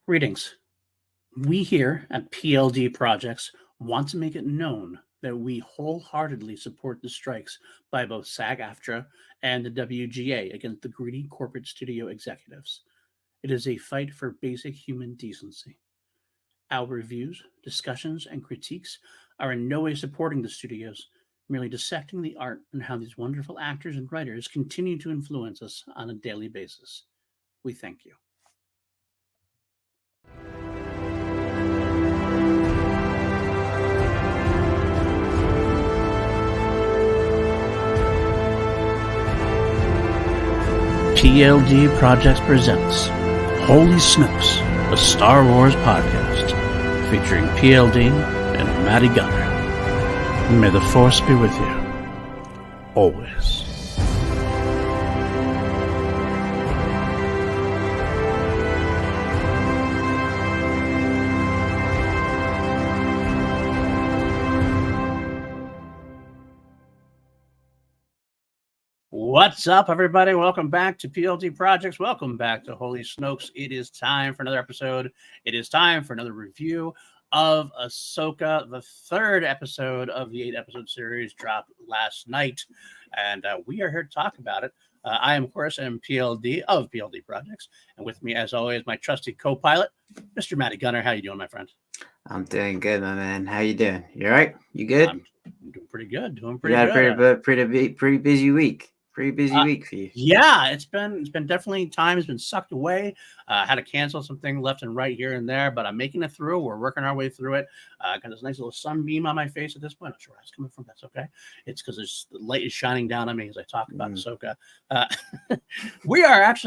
Greetings. We here at PLD Projects want to make it known that we wholeheartedly support the strikes by both SAG-AFTRA and the WGA against the greedy corporate studio executives. It is a fight for basic human decency. Our reviews, discussions, and critiques are in no way supporting the studios, merely dissecting the art and how these wonderful actors and writers continue to influence us on a daily basis. We thank you. PLD Projects presents Holy Snokes, a Star Wars podcast featuring PLD and Matty Gunner. May the Force be with you, always. What's up, everybody? Welcome back to PLD Projects. Welcome back to Holy Snokes. It is time for another episode. It is time for another review of Ahsoka. The third episode of the 8-episode series dropped last night, and we are here to talk about it. I am, of course, PLD of PLD Projects, and with me, as always, my trusty co-pilot, Mr. Matty Gunner. How you doing, my friend? I'm doing good, my man. How you doing? You all right? You good? I'm doing pretty good. Pretty busy week. Pretty busy week for you. Yeah, it's been definitely time has been sucked away. Had to cancel something left and right here and there, but I'm making it through. We're working our way through it. Got this nice little sunbeam on my face at this point. I'm not sure where it's coming from. That's okay. It's because the light is shining down on me as I talk about Ahsoka. We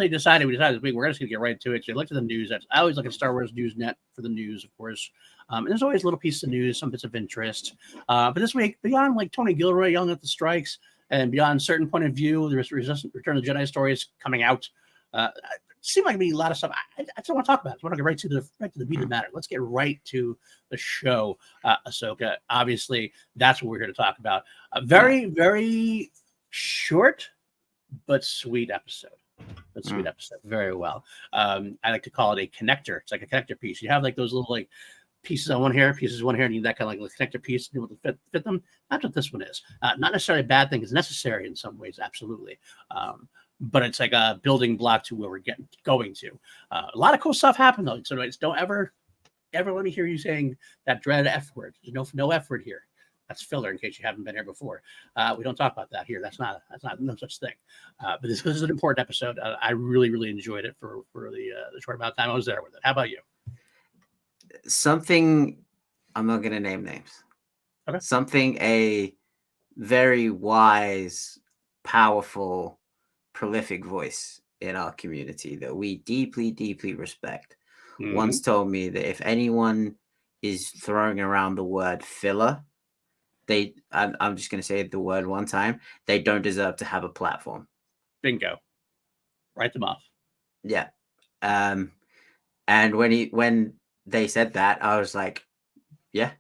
decided this week we're just gonna get right to it. So I looked at the news. I always look at Star Wars News Net for the news, of course. And there's always little pieces of news, some bits of interest. But this week, beyond like Tony Gilroy yelling at the strikes, and beyond a certain point of view, there's Return of the Jedi stories coming out. It seemed like a lot of stuff. I just want to talk about it. I want to get right to the beat of the matter. Let's get right to the show, Ahsoka. Obviously, that's what we're here to talk about. A very, very short but sweet episode. Very well. I like to call it a connector. It's like a connector piece. You have like those little like pieces on one here, and you need that kind of like connector piece to be able to fit them. That's what this one is. Not necessarily a bad thing. It's necessary in some ways, absolutely. But it's like a building block to where we're going to. A lot of cool stuff happened though. So don't ever let me hear you saying that dreaded F word. There's no F word here. That's filler in case you haven't been here before. We don't talk about that here. That's not no such thing. But this is an important episode. I really, really enjoyed it for the short amount of time I was there with it. How about you? Something, I'm not going to name names. Okay. Something a very wise, powerful, prolific voice in our community that we deeply, deeply respect once told me that if anyone is throwing around the word filler, I'm just going to say the word one time, they don't deserve to have a platform. Bingo. Write them off. Yeah. And when they said that, I was like, yeah,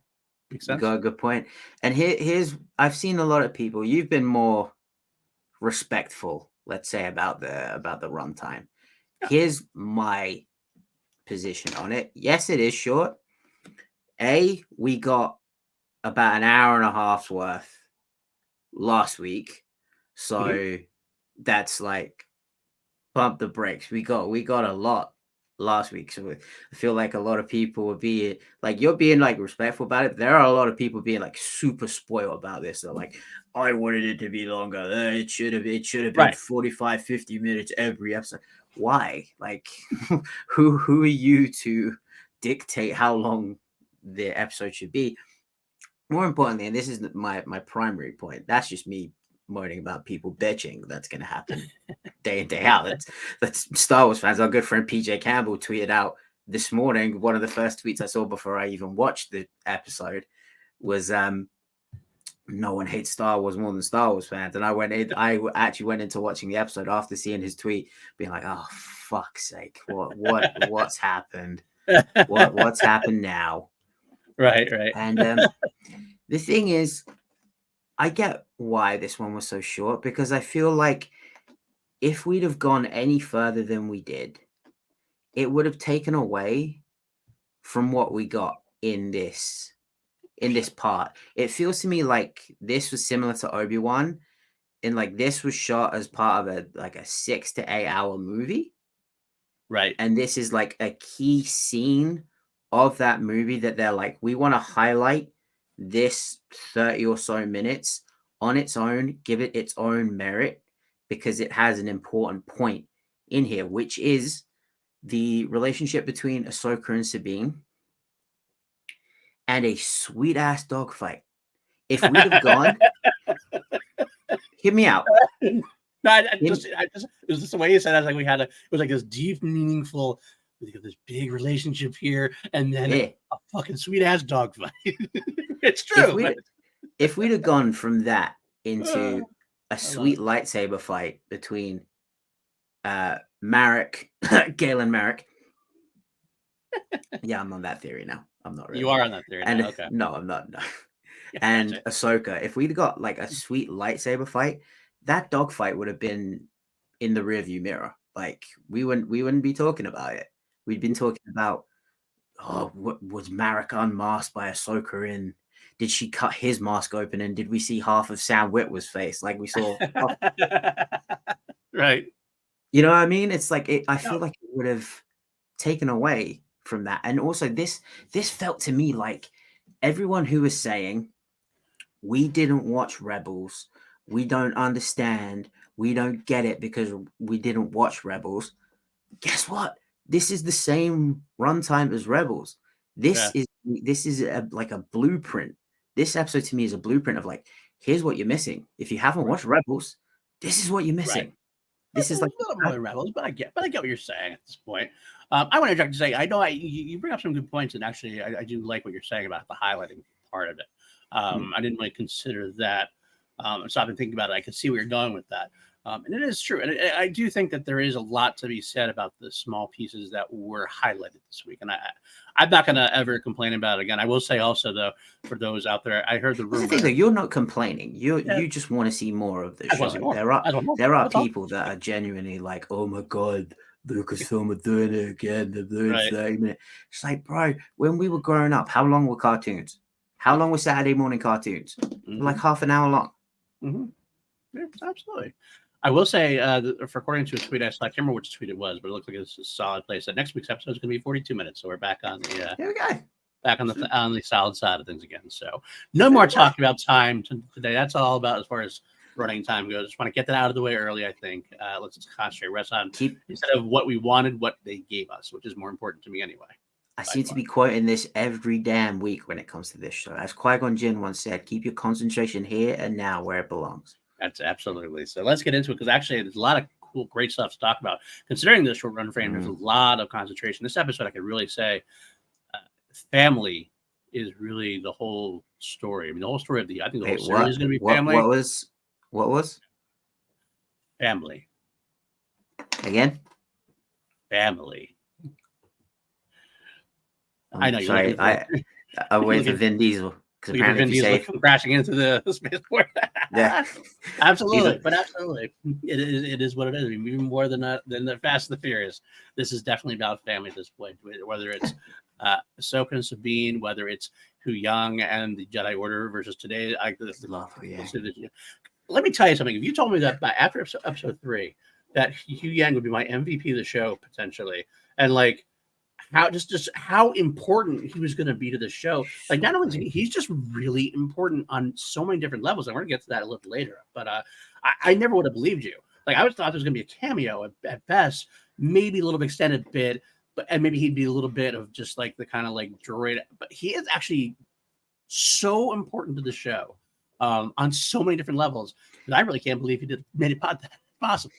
you got a good point. And here's I've seen a lot of people. You've been more respectful, let's say, about the runtime. Yeah. Here's my position on it. Yes, it is short. We got about an hour and a half's worth last week, so that's like pump the brakes. We got a lot last week, so I feel like a lot of people would be like, you're being like respectful about it. There are a lot of people being like super spoiled about this. They're like, I wanted it to be longer. It should have been right. 45 50 minutes every episode. Why? Like, who are you to dictate how long the episode should be? More importantly, and this is my primary point, that's just me moaning about people bitching. That's going to happen day in, day out. That's Star Wars fans. Our good friend PJ Campbell tweeted out this morning, one of the first tweets I saw before I even watched the episode was, no one hates Star Wars more than Star Wars fans. And I actually went into watching the episode after seeing his tweet, being like, oh, fuck's sake. What's happened? What's happened now? Right. And the thing is, I get why this one was so short, because I feel like if we'd have gone any further than we did, it would have taken away from what we got in this part. It feels to me like this was similar to Obi-Wan, and like this was shot as part of a 6 to 8 hour movie, right? And this is like a key scene of that movie that they're like, we want to highlight this 30 or so minutes on its own, give it its own merit, because it has an important point in here, which is the relationship between Ahsoka and Sabine and a sweet ass dogfight. If we'd have gone, hear me out. No, I just it was just the way you said it. I was like, it was like this deep, meaningful, we got this big relationship here, and then a fucking sweet ass dogfight. It's true. If we'd have gone from that into a sweet lightsaber fight between Marrok, Galen Marrok. Yeah, I'm on that theory now. I'm not really. You are on that theory now. Okay. No, I'm not. No. And Ahsoka, if we'd got like a sweet lightsaber fight, that dogfight would have been in the rearview mirror. Like we wouldn't be talking about it. We'd been talking about, what was Marrok unmasked by Ahsoka in? Did she cut his mask open, and did we see half of Sam Witwer's face like we saw? Right. You know what I mean? It's like I feel like it would have taken away from that. And also this felt to me like everyone who was saying we didn't watch Rebels, we don't understand, we don't get it because we didn't watch Rebels. Guess what? This is the same runtime as Rebels. This is like a blueprint. This episode to me is a blueprint of like, here's what you're missing. If you haven't watched Rebels, this is what you're missing. Right. This is like a little more than Rebels, but I get what you're saying at this point. I want to interject to say, I know you bring up some good points, and actually, I do like what you're saying about the highlighting part of it. I didn't really consider that. So I've been thinking about it. I can see where you're going with that. And it is true. And I do think that there is a lot to be said about the small pieces that were highlighted this week. And I'm not going to ever complain about it again. I will say also, though, for those out there, I heard the rumor. The thing, though, you're not complaining. You just want to see more of the show. There are people that are genuinely like, oh, my God, Lucasfilm are doing it again. They're doing 30 minutes. It's like, bro, when we were growing up, how long were cartoons? How long were Saturday morning cartoons? Mm-hmm. Like half an hour long. Mm-hmm. Yeah, absolutely. I will say, according to a tweet I saw, I can't remember which tweet it was, but it looks like it's a solid place. That next week's episode is going to be 42 minutes, so we're back on the here we go. Back on the solid side of things again. So no more talking about time today. That's all about as far as running time goes. Just want to get that out of the way early. I think let's just concentrate, rest on instead of what we wanted, what they gave us, which is more important to me anyway. I seem to be quoting this every damn week when it comes to this show. As Qui-Gon Jinn once said, keep your concentration here and now where it belongs. That's absolutely. So let's get into it, because actually there's a lot of cool, great stuff to talk about. Considering the short run frame, there's a lot of concentration. This episode, I could really say family is really the whole story. I mean, the whole story of I think the whole series is going to be family. What was? Family. Again? Family. I know. Sorry, I wait for Vin Diesel. Because apparently Vin Diesel crashing into the spaceport. Yeah, absolutely. But absolutely, it is what it is. I mean, even more than the Fast and the Furious. This is definitely about family at this point. Whether it's Ahsoka and Sabine, whether it's Hu Yang and the Jedi Order versus today. Let me tell you something. If you told me that after episode 3, that Hu Yang would be my MVP of the show potentially, and like how important he was going to be to the show. Like, not only he's just really important on so many different levels. I'm going to get to that a little later, but I never would have believed you. Like, I thought there was going to be a cameo at best, maybe a little bit extended bit, and maybe he'd be a little bit of just like the kind of like droid. But he is actually so important to the show on so many different levels that I really can't believe he made it possible.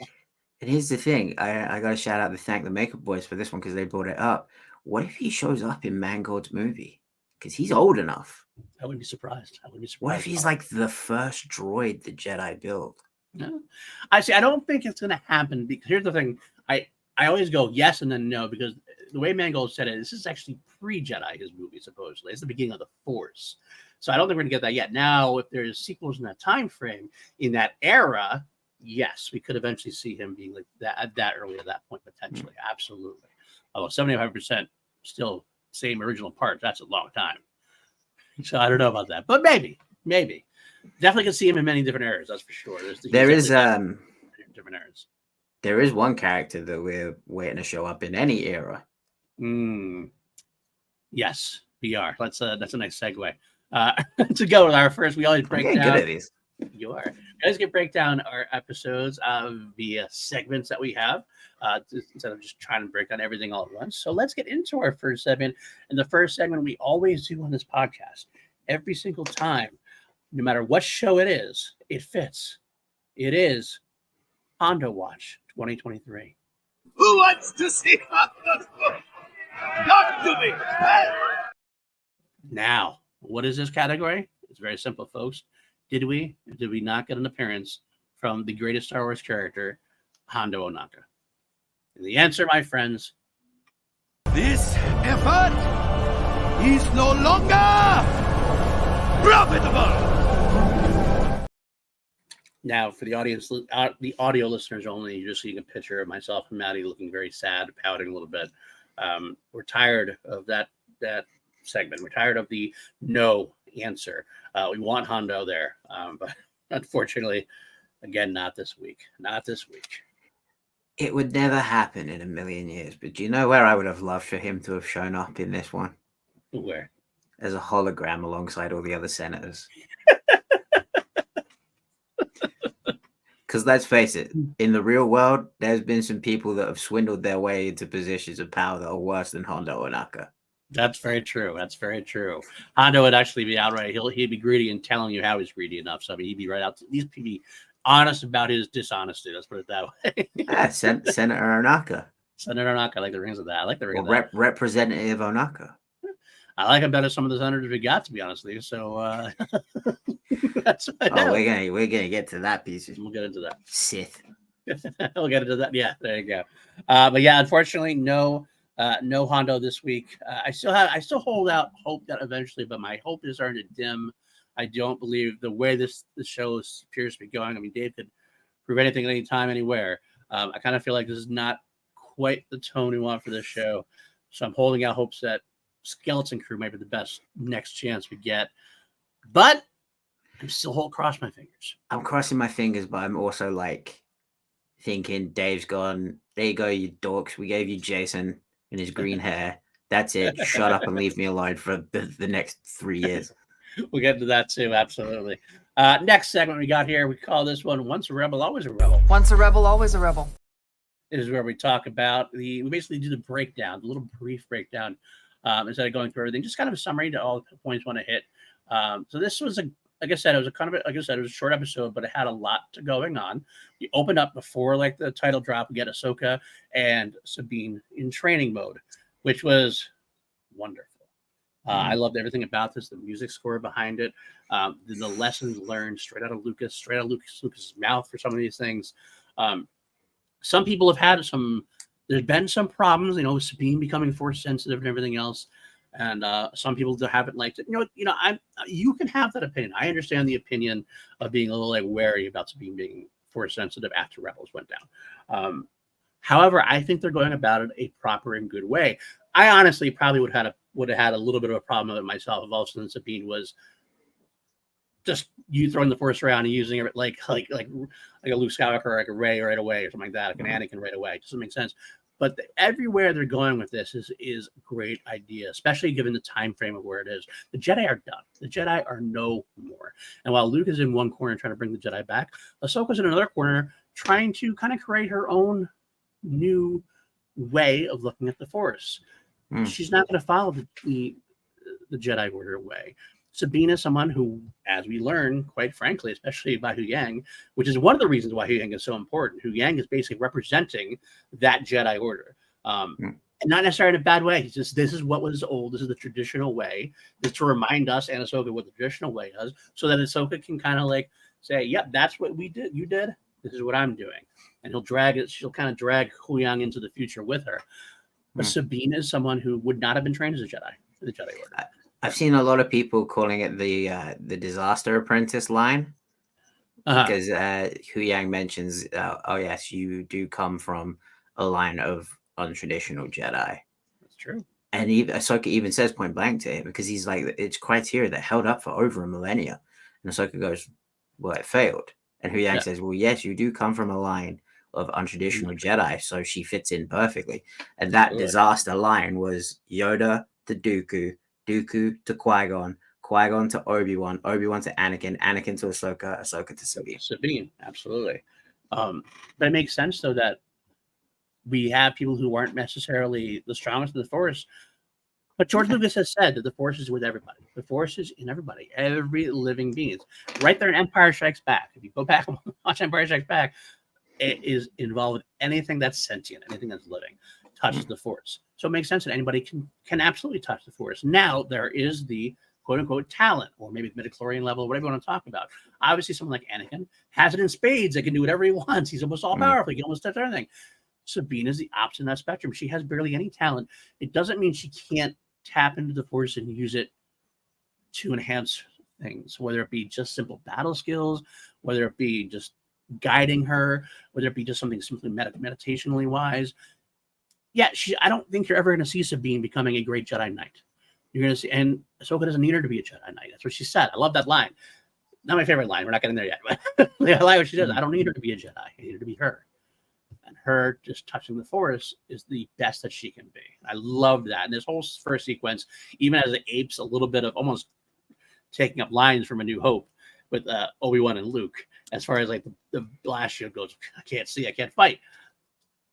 And here's the thing. I got to shout out thank the Makeup Boys for this one, because they brought it up. What if he shows up in Mangold's movie? Because he's old enough. I wouldn't be surprised. What if he's like the first droid the Jedi built? No. I don't think it's going to happen, because here's the thing. I always go yes and then no, because the way Mangold said it, this is actually pre-Jedi, his movie, supposedly. It's the beginning of the Force. So I don't think we're going to get that yet. Now, if there's sequels in that time frame, in that era, yes, we could eventually see him being like that early at that point, potentially. Absolutely. Although 75% still same original parts. That's a long time. So I don't know about that, but maybe. Definitely can see him in many different eras. That's for sure. There is different eras. There is one character that we're waiting to show up in any era. Yes, we are. That's a nice segue. To go with our first, we always break down. Good at these. You are. You guys can break down our episodes via segments that we have instead of just trying to break down everything all at once. So let's get into our first segment. And the first segment we always do on this podcast, every single time, no matter what show it is, it fits. It is Hondo Watch 2023. Who wants to see Hondo? Talk to me. Now, what is this category? It's very simple, folks. Did we not get an appearance from the greatest Star Wars character, Hondo Ohnaka? And the answer, my friends, this effort is no longer profitable. Now, for the audience, the audio listeners only, you're just seeing a picture of myself and Matty looking very sad, pouting a little bit. We're tired of that segment. We're tired of the no answer. We want Hondo there, but unfortunately, again, not this week. Not this week. It would never happen in a million years. But do you know where I would have loved for him to have shown up in this one? Where? As a hologram alongside all the other senators. Because let's face it, in the real world, there's been some people that have swindled their way into positions of power that are worse than Hondo Ohnaka. That's very true. That's very true. Hondo would actually be outright. He'd be greedy and telling you how he's greedy enough. So I mean, he'd be right out. He'd be honest about his dishonesty. Let's put it that way. Senator Ohnaka. Senator Ohnaka. I like the rings of that. I like the ring of that. Representative Ohnaka. I like him better some of the senators we got, to be honest with you. So that's we're gonna get to that piece. We'll get into that. Sith. We'll get into that. Yeah, there you go. But yeah, unfortunately, no Hondo this week. I still hold out hope that eventually, but my hope is starting to dim. I don't believe the way the show appears to be going. I mean, Dave could prove anything at any time, anywhere. I kind of feel like this is not quite the tone we want for this show. So I'm holding out hopes that Skeleton Crew might be the best next chance we get. But I'm still crossing my fingers. I'm crossing my fingers, but I'm also like thinking Dave's gone. There you go, you dorks. We gave you Jason and his green hair. That's it. Shut up and leave me alone for the next 3 years. We'll get into that too, absolutely. Next segment we got here, we call this one Once a Rebel, Always a Rebel. Once a rebel, always a rebel. This is where we talk about we basically do the breakdown, the little brief breakdown, instead of going through everything, just kind of a summary to all the points we want to hit. So this was like I said, it was a short episode, but it had a lot going on. We opened up before the title drop. We get Ahsoka and Sabine in training mode, which was wonderful. I loved everything about this. The music score behind it, the lessons learned straight out of Lucas's mouth for some of these things. Some people have had there's been some problems, with Sabine becoming force sensitive and everything else. And some people haven't liked it. You can have that opinion. I understand the opinion of being a little wary about Sabine being force sensitive after Rebels went down. However, I think they're going about it a proper and good way. I honestly probably would have had a little bit of a problem with it myself if all of a sudden Sabine was just you throwing the force around and using it like a Luke Skywalker or like a Rey right away or something like that, like an Anakin right away. It doesn't make sense. But everywhere they're going with this is a great idea, especially given the time frame of where it is. The Jedi are done. The Jedi are no more. And while Luke is in one corner trying to bring the Jedi back, Ahsoka's in another corner trying to kind of create her own new way of looking at the Force. She's not going to follow the Jedi Order way. Sabine is someone who, as we learn, quite frankly, especially by Huyang, which is one of the reasons why Huyang is so important. Huyang is basically representing that Jedi Order. And not necessarily in a bad way. It's just, this is what was old. This is the traditional way. It's to remind us and Ahsoka what the traditional way is, so that Ahsoka can kind of say, yep, that's what we did. You did. This is what I'm doing. And she'll kind of drag Huyang into the future with her. But Sabine is someone who would not have been trained as a Jedi in the Jedi Order. I've seen a lot of people calling it the Disaster Apprentice line, because Huyang mentions, oh yes, you do come from a line of untraditional Jedi. That's true. And Ahsoka even says point blank to him, because he's like, it's criteria that held up for over a millennia. And Ahsoka goes, well, it failed. And Huyang says, well, yes, you do come from a line of untraditional Jedi, so she fits in perfectly. And that disaster line was Yoda to Dooku, Dooku to Qui-Gon, Qui-Gon to Obi-Wan, Obi-Wan to Anakin, Anakin to Ahsoka, Ahsoka to Sabine. Sabine, absolutely. But it makes sense, though, that we have people who aren't necessarily the strongest in the Force. But George Lucas has said that the Force is with everybody. The Force is in everybody, every living being. It's right there in Empire Strikes Back. If you go back and watch Empire Strikes Back, it is involved with anything that's sentient, anything that's living, touches the Force. So it makes sense that anybody can absolutely touch the Force. Now, there is the quote-unquote talent, or maybe the midichlorian level, whatever you want to talk about. Obviously, someone like Anakin has it in spades. That can do whatever he wants. He's almost all-powerful. He can almost touch everything. Sabine is the opposite in that spectrum. She has barely any talent. It doesn't mean she can't tap into the Force and use it to enhance things, whether it be just simple battle skills, whether it be just guiding her, whether it be just something simply meditationally wise. Yeah, I don't think you're ever going to see Sabine becoming a great Jedi Knight. You're going to see, and Ahsoka doesn't need her to be a Jedi Knight. That's what she said. I love that line. Not my favorite line. We're not getting there yet. But I like what she says. I don't need her to be a Jedi. I need her to be her. And her just touching the Force is the best that she can be. I love that. And this whole first sequence, even as it apes a little bit of almost taking up lines from A New Hope with Obi-Wan and Luke, as far as like the blast shield goes, I can't see, I can't fight.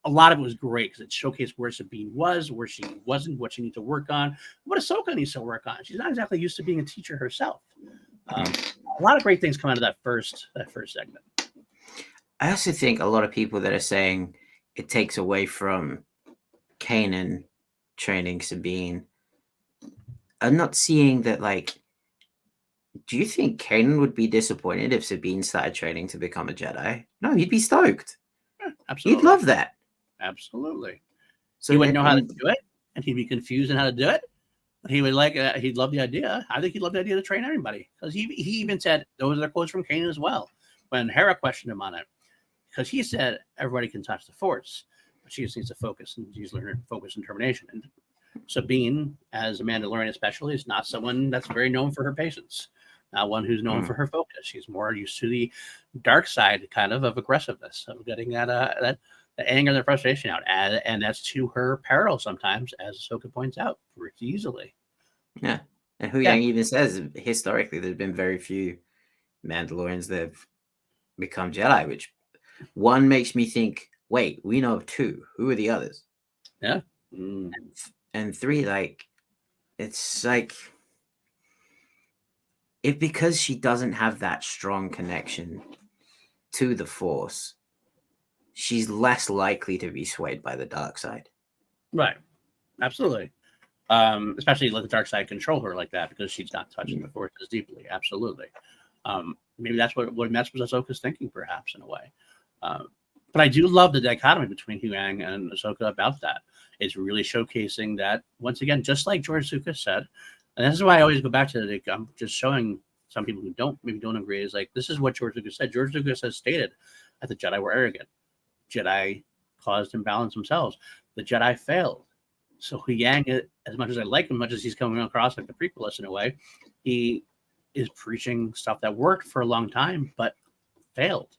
A lot of it was great because it showcased where Sabine was, where she wasn't, what she needs to work on, what Ahsoka needs to work on. She's not exactly used to being a teacher herself. A lot of great things come out of that first segment. I also think a lot of people that are saying it takes away from Kanan training Sabine are not seeing that, like, do you think Kanan would be disappointed if Sabine started training to become a Jedi? No, he'd be stoked. Yeah, absolutely. He'd love that. Absolutely. So he wouldn't know how to do it, and he'd be confused on how to do it. But he would he'd love the idea. I think he'd love the idea to train everybody, because he even said those are quotes from Kanan as well when Hera questioned him on it. Because he said everybody can touch the Force, but she just needs to focus and use her focus and determination. And Sabine, as a Mandalorian especially, is not someone that's very known for her patience. Not one who's known for her focus. She's more used to the dark side kind of aggressiveness, of getting that anger and the frustration out. And that's to her peril sometimes, as Ahsoka points out, pretty easily. Yeah. And Huyang even says, historically, there's been very few Mandalorians that have become Jedi, which one makes me think, wait, we know of two. Who are the others? Yeah. And three, like, it's like, if because she doesn't have that strong connection to the Force, she's less likely to be swayed by the dark side. Right. Absolutely. Especially let the dark side control her like that, because she's not touching the Force as deeply. Absolutely. Maybe that's what Ahsoka's thinking, perhaps, in a way. But I do love the dichotomy between Huyang and Ahsoka about that. It's really showcasing that, once again, just like George Lucas said, and this is why I always go back to it. I'm just showing some people who maybe don't agree, is like, this is what George Lucas said. George Lucas has stated that the Jedi were arrogant. Jedi caused imbalance themselves. The Jedi failed. So Huyang, as much as I like him, much as he's coming across like the prequelist in a way, he is preaching stuff that worked for a long time, but failed.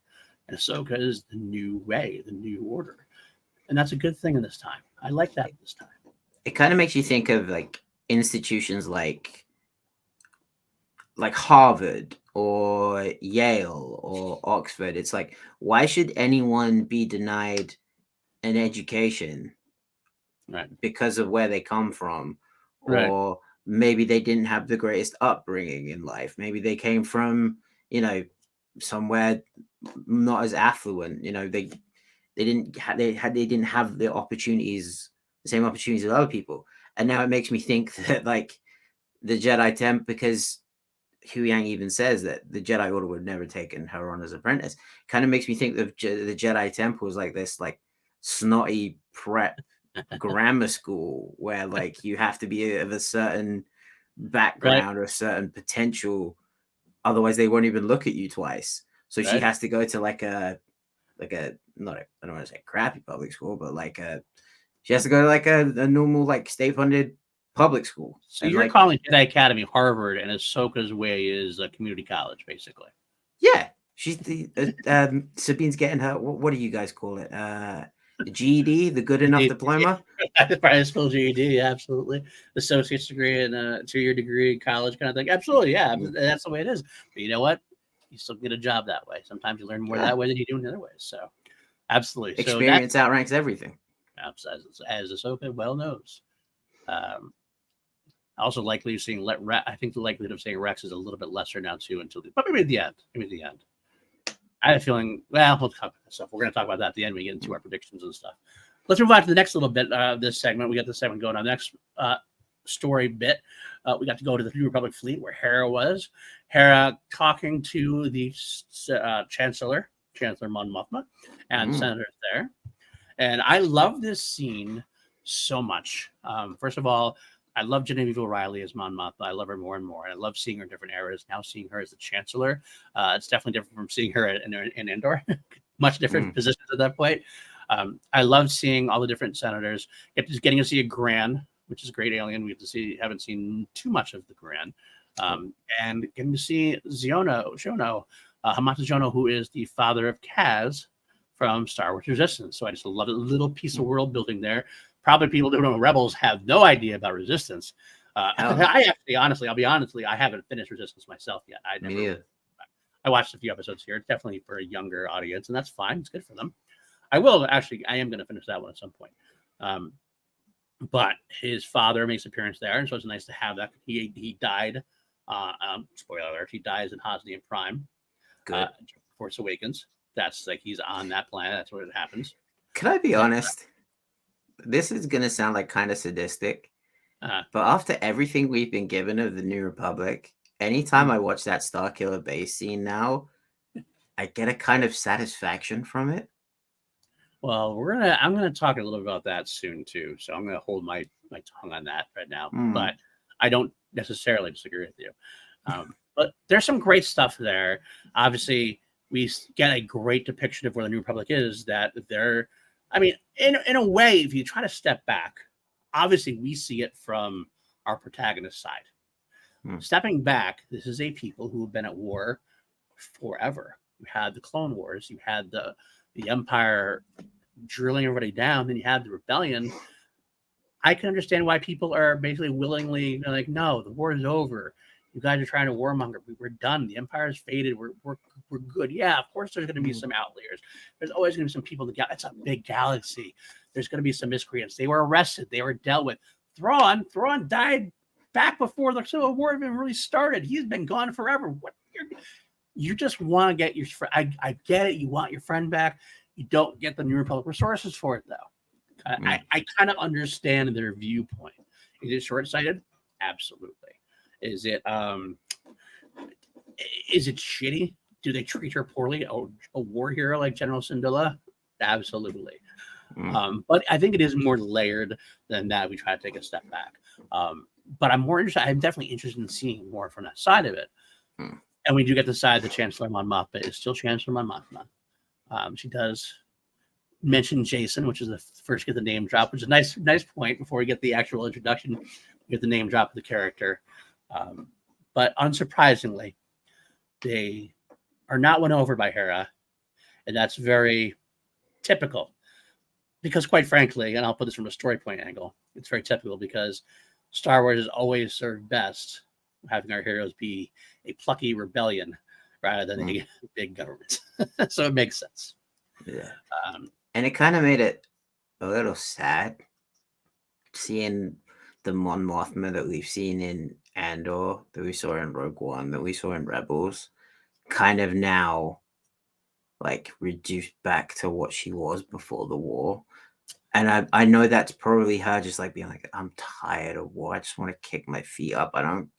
And Ahsoka is the new way, the new order. And that's a good thing in this time. I like that this time. It kind of makes you think of like institutions like Harvard or Yale or Oxford. It's like, why should anyone be denied an education because of where they come from? Or maybe they didn't have the greatest upbringing in life. Maybe they came from, somewhere not as affluent. They didn't have the opportunities, the same opportunities as other people. And now it makes me think that, like, the Jedi Temple, because Huyang even says that the Jedi Order would never taken her on as apprentice, kind of makes me think that the Jedi Temple is like this, like, snotty prep grammar school where, like, you have to be of a certain background or a certain potential, otherwise they won't even look at you twice. So she has to go to like a not I don't want to say crappy public school, but she has to go to like a normal, like, state funded public school. So and you're like, calling Jedi Academy Harvard, and Ahsoka's way is a community college, basically. yeah, she's the Sabine's getting her. What do you guys call it? The GED, the good enough diploma. High school GED, absolutely. Associate's degree and a 2-year degree in college kind of thing. Absolutely, yeah. That's the way it is. But you know what? You still get a job that way. Sometimes you learn more that way than you do in other ways. So, absolutely. Experience outranks everything. As Ahsoka well knows. Also, likely seeing I think the likelihood of saying Rex is a little bit lesser now too. But maybe at the end. I have a feeling. Well, we'll talk about that stuff. We're going to talk about that at the end. When we get into our predictions and stuff. Let's move on to the next little bit of this segment. We got this segment going on. The next story bit. We got to go to the New Republic fleet where Hera was. Hera talking to the Chancellor Mon Mothma, and senators there. And I love this scene so much. First of all, I love Genevieve O'Reilly as Mon Mothma. I love her more and more. I love seeing her in different eras. Now seeing her as the Chancellor, it's definitely different from seeing her in Endor. Much different positions at that point. I love seeing all the different senators. Just getting to see a Gran, which is a great alien. We haven't seen too much of the Gran. And getting to see Shono, Hamata Jono, who is the father of Kaz from Star Wars Resistance. So I just love a little piece of world building there. Probably people who know Rebels have no idea about Resistance. I actually, honestly, I'll be honest, I haven't finished Resistance myself yet. I watched a few episodes here. It's definitely for a younger audience, and that's fine. It's good for them. I am going to finish that one at some point. But his father makes an appearance there, and so it's nice to have that. He died. Spoiler alert: he dies in Hosnian Prime. Force Awakens. That's like he's on that planet. That's where it happens. Can I be honest? This is gonna sound like kind of sadistic, but after everything we've been given of the New Republic, anytime I watch that Starkiller base scene now, I get a kind of satisfaction from it. Well, I'm gonna talk a little bit about that soon too. So I'm gonna hold my tongue on that right now. But I don't necessarily disagree with you. But there's some great stuff there. Obviously, we get a great depiction of where the New Republic is. That they're, I mean, in a way, if you try to step back, obviously we see it from our protagonist side. Stepping back, this is a people who have been at war forever. You had the Clone Wars, you had the Empire drilling everybody down, then you had the rebellion. I can understand why people are basically willingly like, no, the war is over. You guys are trying to warmonger. We're done. The Empire's faded. We're good. Yeah, of course there's going to be some outliers. There's always going to be some people in the it's a big galaxy. There's going to be some miscreants. They were arrested. They were dealt with. Thrawn died back before the Civil War even really started. He's been gone forever. You just want to get your friend. I get it. You want your friend back. You don't get the New Republic resources for it, though. I kind of understand their viewpoint. Is it short-sighted? Absolutely. Is it shitty? Do they treat her poorly? A war hero like General Syndulla? Absolutely. But I think it is more layered than that. We try to take a step back. But I'm definitely interested in seeing more from that side of it. And we do get the side the Chancellor Mon Mothma is still Chancellor Mon Mothma. She does mention Jason, which is the first get the name drop, which is a nice point before we get the actual introduction. We get the name drop of the character. But unsurprisingly, they are not won over by Hera, and that's very typical. Because quite frankly, and I'll put this from a story point angle, it's very typical because Star Wars has always served best having our heroes be a plucky rebellion rather than a big government. So it makes sense. Yeah. And it kind of made it a little sad seeing the Mon Mothma that we've seen in Andor, that we saw in Rogue One, that we saw in Rebels, kind of now like reduced back to what she was before the war. And I know that's probably her just like being like, I'm tired of war. I just want to kick my feet up. I don't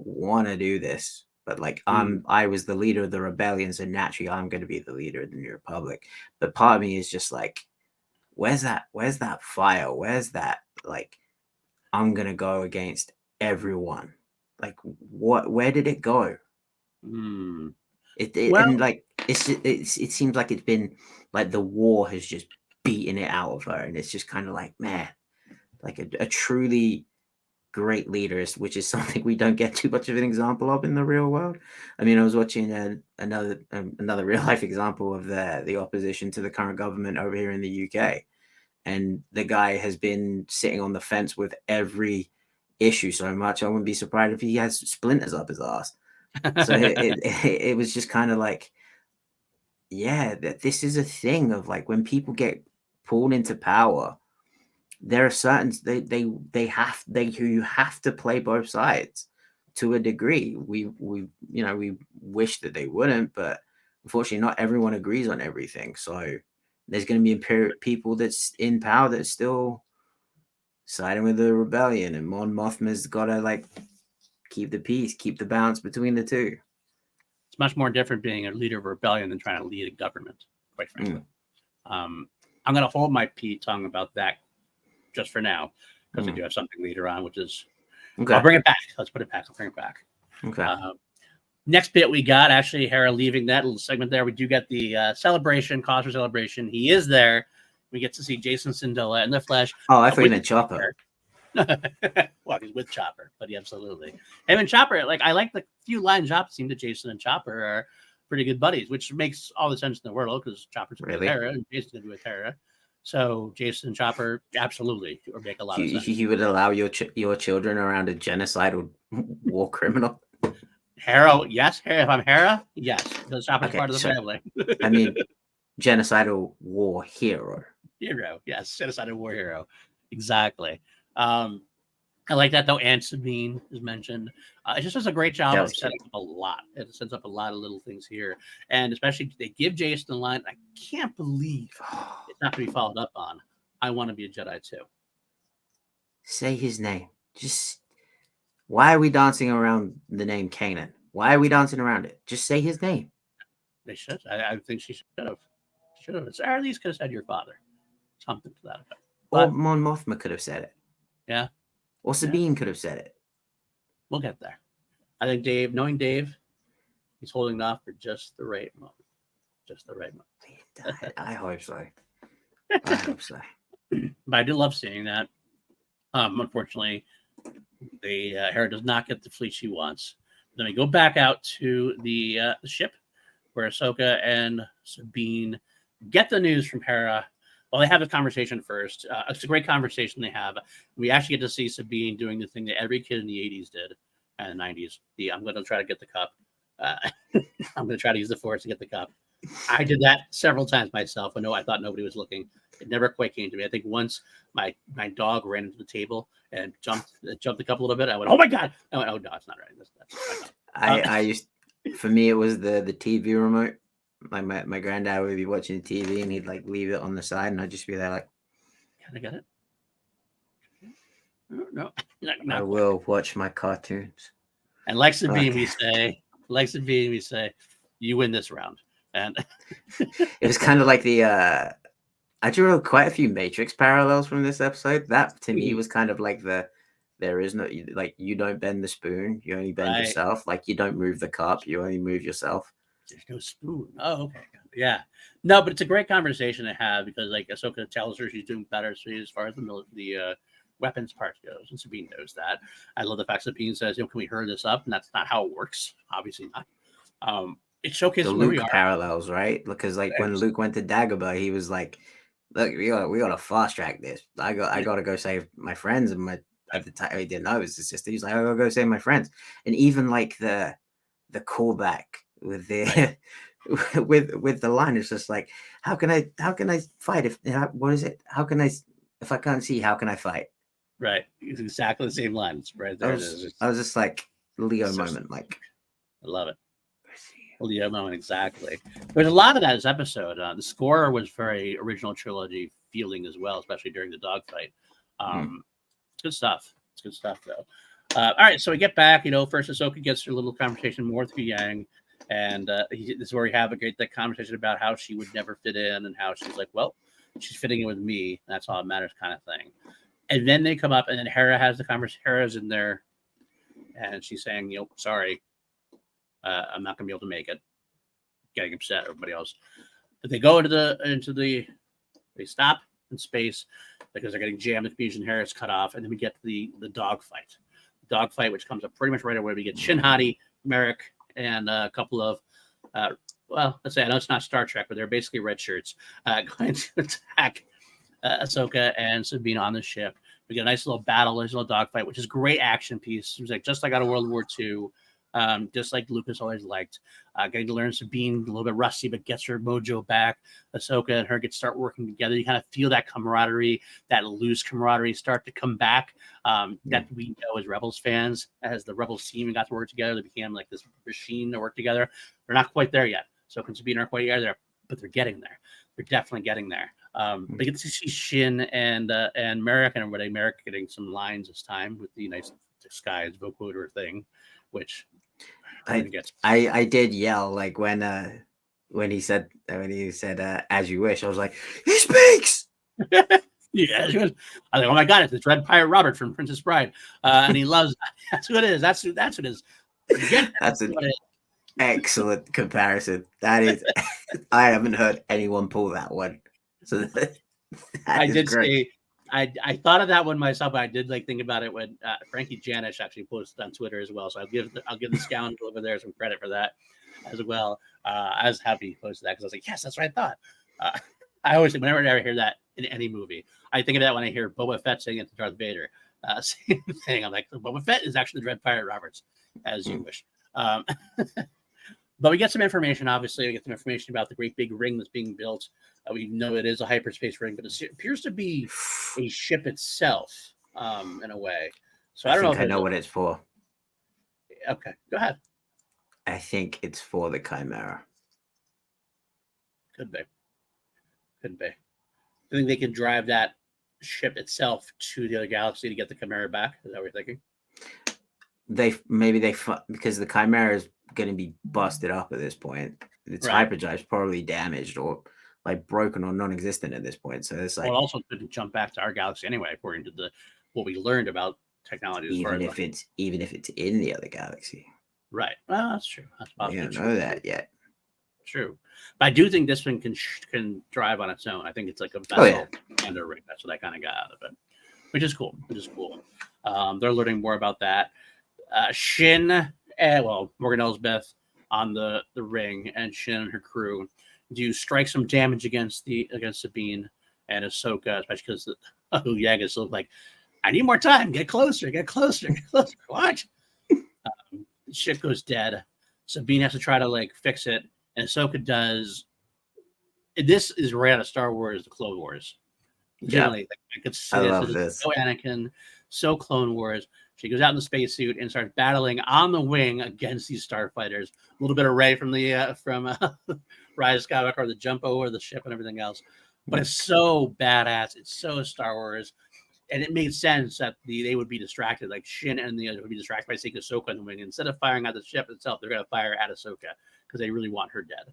want to do this. But like I was the leader of the rebellion, so naturally I'm going to be the leader of the New Republic. But part of me is just like, where's that fire? Where's that like I'm gonna go against everyone? Like where did it go? And like it seems like it's been like the war has just beaten it out of her, and it's just kind of like, man, like a truly great leaders, which is something we don't get too much of an example of in the real world. I mean, I was watching another real life example of the opposition to the current government over here in the UK, and the guy has been sitting on the fence with every issue so much. I wouldn't be surprised if he has splinters up his ass. So it was just kind of like, yeah, that this is a thing of like when people get pulled into power, there are certain you have to play both sides to a degree. We wish that they wouldn't, but unfortunately not everyone agrees on everything. So there's going to be people that's in power that's still siding with the rebellion, and Mon Mothma's got to like keep the peace, keep the balance between the two. It's much more different being a leader of a rebellion than trying to lead a government, quite frankly. I'm going to hold my tongue about that just for now, because we do have something later on, which is, okay. I'll bring it back. Let's put it back. I'll bring it back. Okay. Next bit we got, actually, Hera leaving that little segment there. We do get the celebration, cause for celebration. He is there. We get to see Jason Syndulla in the flesh. Oh, I thought you meant Chopper. Well, he's with Chopper, but he absolutely. Him and Chopper, like, I like the few lines Chopper seem to Jason and Chopper are pretty good buddies, which makes all the sense in the world because Chopper's with Hera and Jason's going to be with Hera. So Jason and Chopper absolutely would make a lot of sense. You would allow your children around a genocidal war criminal? Hera, yes. If I'm Hera, yes. Because Chopper's part of the family. I mean, genocidal war hero. Hero, yes. Genocidal war hero. Exactly. I like that, though. And Sabine is mentioned. It just does a great job of setting up a lot. It sets up a lot of little things here. And especially, they give Jason the line, I can't believe it's not going to be followed up on. I want to be a Jedi, too. Say his name. Just, why are we dancing around the name Kanan? Why are we dancing around it? Just say his name. They should. I think she should have. Or at least could have said your father. Something to that effect. Or Mon Mothma could have said it. Yeah. Or Sabine could have said it. We'll get there. I think knowing Dave, he's holding off for just the right moment. Just the right moment. I hope so. I hope so. But I do love seeing that. Unfortunately, Hera does not get the fleet she wants. Then we go back out to the ship where Ahsoka and Sabine get the news from Hera. Well, they have a conversation first. It's a great conversation they have. We actually get to see Sabine doing the thing that every kid in the 80s did and the 90s. I'm going to try to get the cup. I'm going to try to use the Force to get the cup. I did that several times myself. I thought nobody was looking. It never quite came to me. I think once my dog ran into the table and jumped the cup a little bit. I went, oh my God. I went, oh no, it's not right. That's I used, for me, it was the TV remote. My granddad would be watching the TV and he'd like leave it on the side and I'd just be there like, can I get it? No. I will watch my cartoons. And like Sabine, we say, you win this round. And it was kind of like I drew quite a few Matrix parallels from this episode. That to me was kind of like there is no, like, you don't bend the spoon, you only bend yourself. Like, you don't move the cup, you only move yourself. There's no spoon. Oh, okay. Yeah. No, but it's a great conversation to have because, like, Ahsoka tells her she's doing better as far as the weapons part goes, and Sabine knows that. I love the fact Sabine says, can we hurry this up? And that's not how it works. Obviously not. It showcases the Luke parallels, right? Because, like, when Luke went to Dagobah, he was like, look, we got to fast track this. I got to go save my friends. And at the time, he didn't know it was his sister. He's like, I got to go save my friends. And even, like, the callback with the with the line, it's just like, how can I fight if what is it? If I can't see, how can I fight? Right. It's exactly the same line. It's right there. I was just like, Leo moment, like, I love it. Leo moment, exactly. There's a lot of that in this episode. The score was very original trilogy feeling as well, especially during the dogfight. It's good stuff. It's good stuff, though. All right, so we get back. First Ahsoka gets her little conversation more with Yang, and this is where we have that conversation about how she would never fit in, and how she's like, well, she's fitting in with me. That's all that matters, kind of thing. And then they come up, and then Hera has the conversation. Hera's in there, and she's saying, sorry, I'm not going to be able to make it. Getting upset, everybody else. But they go they stop in space because they're getting jammed. The fusion Hera's cut off, and then we get to the dog fight. dogfight, which comes up pretty much right away. We get Shin Hati, Marrok, and a couple of, well, let's say I know it's not Star Trek, but they're basically red shirts going to attack Ahsoka and Sabine on the ship. We get a nice little battle, nice little dogfight, which is a great action piece. It was like just like out of World War II, just like Lucas always liked. Getting to learn Sabine, a little bit rusty, but gets her mojo back. Ahsoka and her start working together. You kind of feel that camaraderie, that loose camaraderie start to come back. That we know as Rebels fans, as the Rebels team got to work together, they became like this machine to work together. They're not quite there yet. Ahsoka and Sabine aren't quite there, but they're getting there. They're definitely getting there. They get to see Shin and Marrok and everybody. Marrok getting some lines this time with the nice disguised vocoder thing, which I did yell like when he said as you wish. I was like, he speaks. Yeah, I was like, oh my god, it's the Dread Pirate Robert from Princess Bride, and he loves that. That's what it is. That's what it is. That's an excellent comparison. That is, I haven't heard anyone pull that one. So I did say I thought of that one myself, but I did like think about it when Frankie Janish actually posted on Twitter as well. So I'll give the scoundrel over there some credit for that as well. I was happy he posted that because I was like, yes, that's what I thought. I always think whenever I hear that in any movie, I think of that when I hear Boba Fett saying it to Darth Vader. Same thing. I'm like, Boba Fett is actually the Dread Pirate Roberts, as you wish. But we get some information, obviously. We get some information about the great big ring that's being built. We know it is a hyperspace ring, but it appears to be a ship itself in a way. So I don't know if I know what it's for. Okay, go ahead. I think it's for the Chimera. Could be. I think they can drive that ship itself to the other galaxy to get the Chimera back. Is that what you're thinking? Because the Chimera is going to be busted up at this point. Its hyperdrive's probably damaged or like broken or non-existent at this point. So it's like, well, it also couldn't jump back to our galaxy anyway, according to what we learned about technology. Even if it's in the other galaxy, right? Well, that's true. We don't know that yet. True, but I do think this one can drive on its own. I think it's like a vessel and a ring. That's what I kind of got out of it, which is cool. They're learning more about that. Shin, Morgan Elsbeth on the ring, and Shin and her crew do strike some damage against Sabine and Ahsoka, especially because the Yagas look like, I need more time. Get closer. What? The ship goes dead. Sabine has to try to like fix it, and Ahsoka does. This is right out of Star Wars: The Clone Wars. Generally, I could see this. So Anakin, so Clone Wars. She goes out in the spacesuit and starts battling on the wing against these starfighters. A little bit of Rey from Rise of Skywalker, the jump over the ship and everything else. But it's so badass. It's so Star Wars. And it made sense that they would be distracted. Like Shin and the others would be distracted by seeing Ahsoka on the wing. Instead of firing at the ship itself, they're going to fire at Ahsoka because they really want her dead.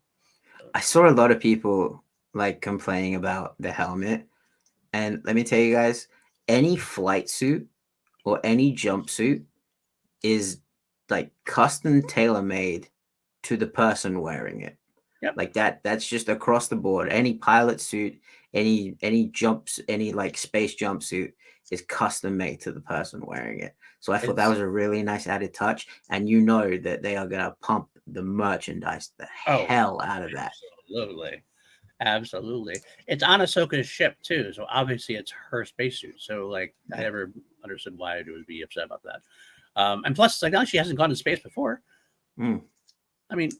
I saw a lot of people like complaining about the helmet. And let me tell you guys, any flight suit or any jumpsuit is like custom tailor-made to the person wearing it. Yep. Like that's just across the board. Any pilot suit, any like space jumpsuit is custom made to the person wearing it. So I thought that was a really nice added touch. And you know that they are gonna pump the merchandise hell out of that. Absolutely. It's on Ahsoka's ship too, so obviously it's her spacesuit. So like I never understood why I would be upset about that. And plus, it's like now she hasn't gone to space before. I mean,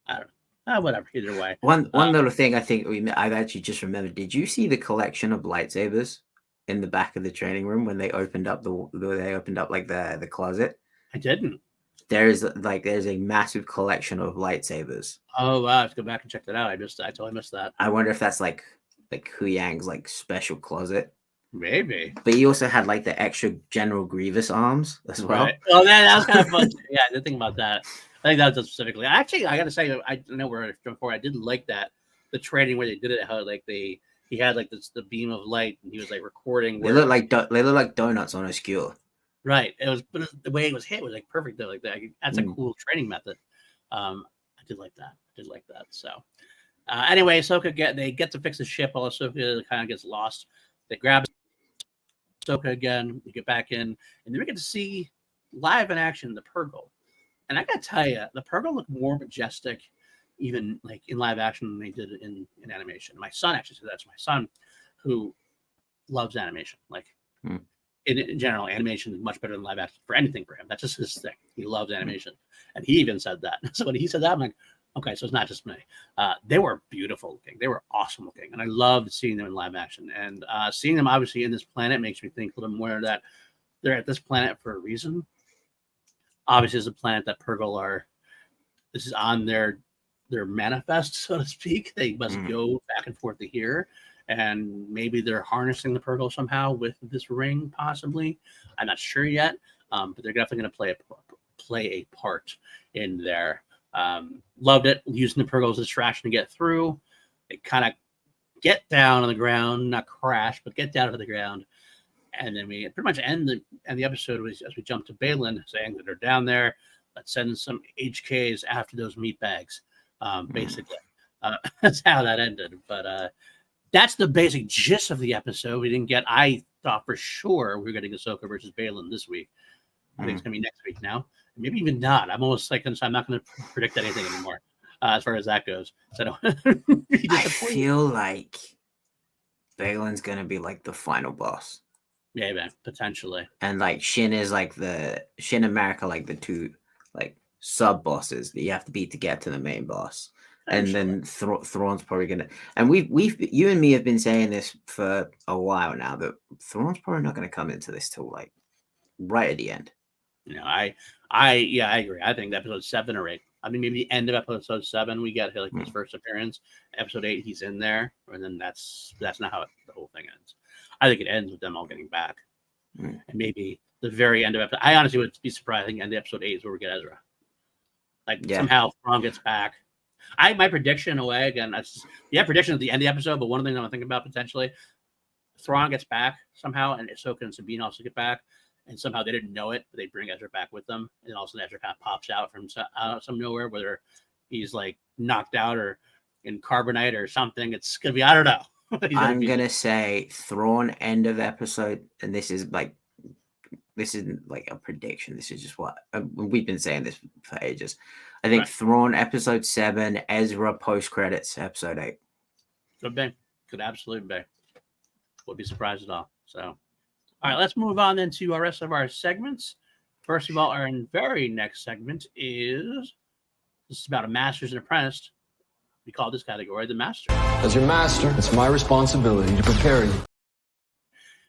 I don't know. Whatever. Either way. One little thing I think I've actually just remembered. Did you see the collection of lightsabers in the back of the training room when they opened up like the closet? I didn't. There's a massive collection of lightsabers. Oh wow! I have to go back and check that out. I totally missed that. I wonder if that's like Hu Yang's like special closet. Maybe. But he also had like the extra General Grievous arms as well. Right. Oh, that was kind of fun. Yeah, I did think about that. I think that was specifically. Actually, I got to say, I know where it's before. I did like that the training where they did it. How like he had like the beam of light and he was like recording. They look like donuts on a skewer. Right. But the way it was hit was like perfect though. Like that. That's a cool training method. I did like that. So anyway, Ahsoka they get to fix the ship. While Ahsoka kind of gets lost. They grab Ahsoka again. You get back in, and then we get to see live in action the Purgle. And I gotta tell you, the Purgle looked more majestic, even like in live action than they did in animation. My son actually said that's my son, who loves animation. Like in general, animation is much better than live action for anything for him. That's just his thing. He loves animation, and he even said that. So when he said that, I'm like, okay, so it's not just me. They were beautiful looking. They were awesome looking, and I loved seeing them in live action. And seeing them obviously in this planet makes me think a little more that they're at this planet for a reason. Obviously, it's a planet that Purgle are. This is on their manifest, so to speak. They must go back and forth to here, and maybe they're harnessing the Purgle somehow with this ring, possibly. I'm not sure yet, but they're definitely going to play a part in there. Loved it, using the Purgle as a distraction to get through. They kind of get down on the ground, not crash, but get down to the ground. And then we pretty much end the episode as we jump to Baylan, saying that they're down there. Let's send some HKs after those meat bags. Basically, that's how that ended. But that's the basic gist of the episode. We didn't get. I thought for sure we were getting Ahsoka versus Baylan this week. I think it's gonna be next week now. Maybe even not. I'm almost like I'm not going to predict anything anymore as far as that goes. So I feel like Baylan's going to be like the final boss. Yeah, man, potentially. And like Shin is like Shin and Marrok are like the two like sub bosses that you have to beat to get to the main boss. And then Thrawn's probably gonna. And you and me have been saying this for a while now that Thrawn's probably not going to come into this till like right at the end. You know, I agree. I think episode 7 or 8. I mean, maybe the end of episode 7, we get like his first appearance. Episode 8, he's in there, and then that's not how the whole thing ends. I think it ends with them all getting back, and maybe the very end of episode. I honestly would be surprised. I think end of episode 8 is where we get Ezra. Like somehow Thrawn gets back. My prediction in a way again. Prediction at the end of the episode, but one of the things I'm thinking about potentially, Thrawn gets back somehow, and Ahsoka and Sabine also get back. And somehow they didn't know it, but they bring Ezra back with them. And all of a sudden, Ezra kind of pops out from some nowhere, whether he's like knocked out or in carbonite or something. It's going to be, I don't know. I'm going to say Thrawn end of episode. And this isn't like a prediction. This is just what we've been saying this for ages. I think Thrawn episode 7, Ezra post credits episode 8. Could be. Could absolutely be. Would be surprised at all. So. All right, let's move on then to our rest of our segments. First of all, our very next segment is about a master's and apprentice. We call this category the master. As your master, it's my responsibility to prepare you.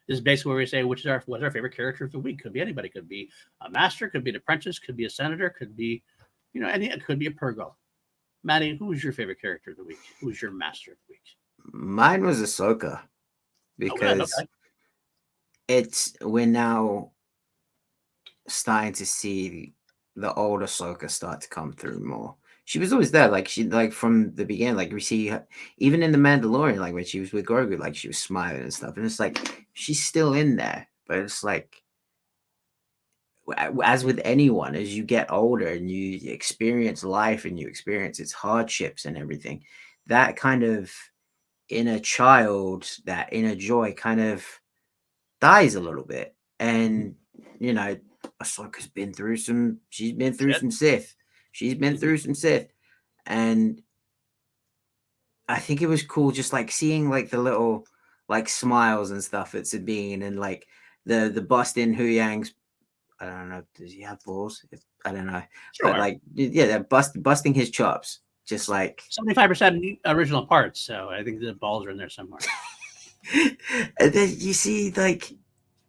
This is basically where we say what's our favorite character of the week. Could be anybody. Could be a master. Could be an apprentice. Could be a senator. Could be, it could be a Purgle. Matty, who was your favorite character of the week? Who was your master of the week? Mine was Ahsoka because. Okay. We're now starting to see the old Ahsoka start to come through more. She was always there, like from the beginning. Like we see her, even in the Mandalorian, like when she was with Grogu, like she was smiling and stuff. And it's like she's still in there, but it's like as with anyone, as you get older and you experience life and you experience its hardships and everything, that kind of inner child, that inner joy, kind of dies a little bit. And Ahsoka's been through some Sith. She's been through some Sith. And I think it was cool just like seeing like the little like smiles and stuff at Sabine and like the bust in Hu Yang's. I don't know, does he have balls? I don't know. Sure. But like they're busting his chops. Just like 75% original parts, so I think the balls are in there somewhere. And then you see like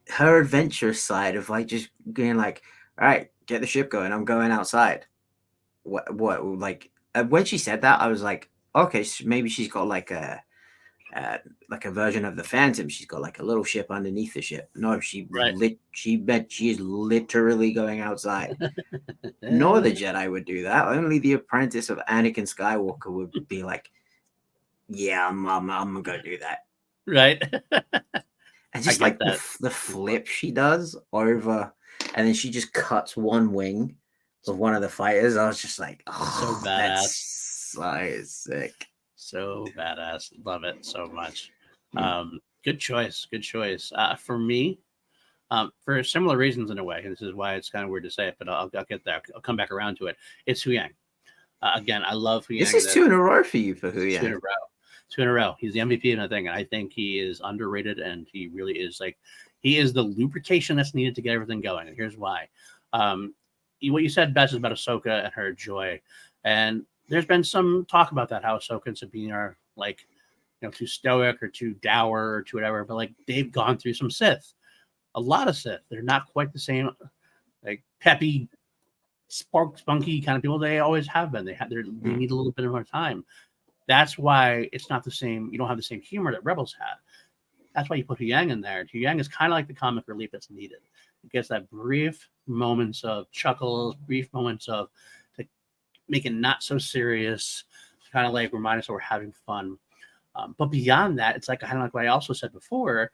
her adventurous side of like just being like, all right, get the ship going. I'm going outside. What like when she said that, I was like, okay, maybe she's got like a version of the Phantom. She's got like a little ship underneath the ship. No, she is literally going outside. Nor the Jedi would do that. Only the apprentice of Anakin Skywalker would be like, yeah, I'm gonna go do that. Right. And just like the flip she does over, and then she just cuts one wing of one of the fighters. I was just like, oh, so badass. That's so sick. So badass. Love it so much. Good choice. For me, For similar reasons in a way. And this is why it's kind of weird to say it, but I'll get there. I'll come back around to it. It's Hu Yang. Again, I love Hu Yang. This is 2 in a row for you for Hu Yang. 2 in a row. 2 in a row. He's the MVP and I think. And I think he is underrated, and he really is he is the lubrication that's needed to get everything going. And here's why. What you said best is about Ahsoka and her joy. And there's been some talk about that, how Ahsoka and Sabine are too stoic or too dour or too whatever, but they've gone through some Sith. A lot of Sith. They're not quite the same, peppy, spunky kind of people they always have been. They need a little bit more time. That's why it's not the same. You don't have the same humor that Rebels had. That's why you put Hu Yang in there. Hu Yang is kind of like the comic relief that's needed. It gets that brief moments of chuckles, brief moments of make it not so serious, kind of remind us that we're having fun. But beyond that, it's kind of like what I also said before.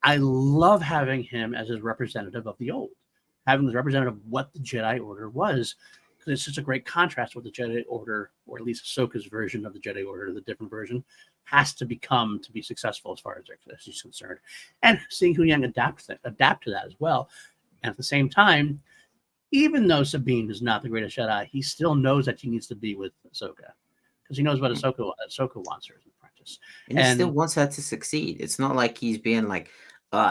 I love having him as his representative of the old, having the representative of what the Jedi Order was, because it's such a great contrast with the Jedi Order, or at least Ahsoka's version of the Jedi Order, the different version, has to become to be successful as far as he's concerned. And seeing Hu Yang adapt to that as well. And at the same time, even though Sabine is not the greatest Jedi, he still knows that he needs to be with Ahsoka, because he knows what Ahsoka wants her as an apprentice. And he still wants her to succeed. It's not like he's being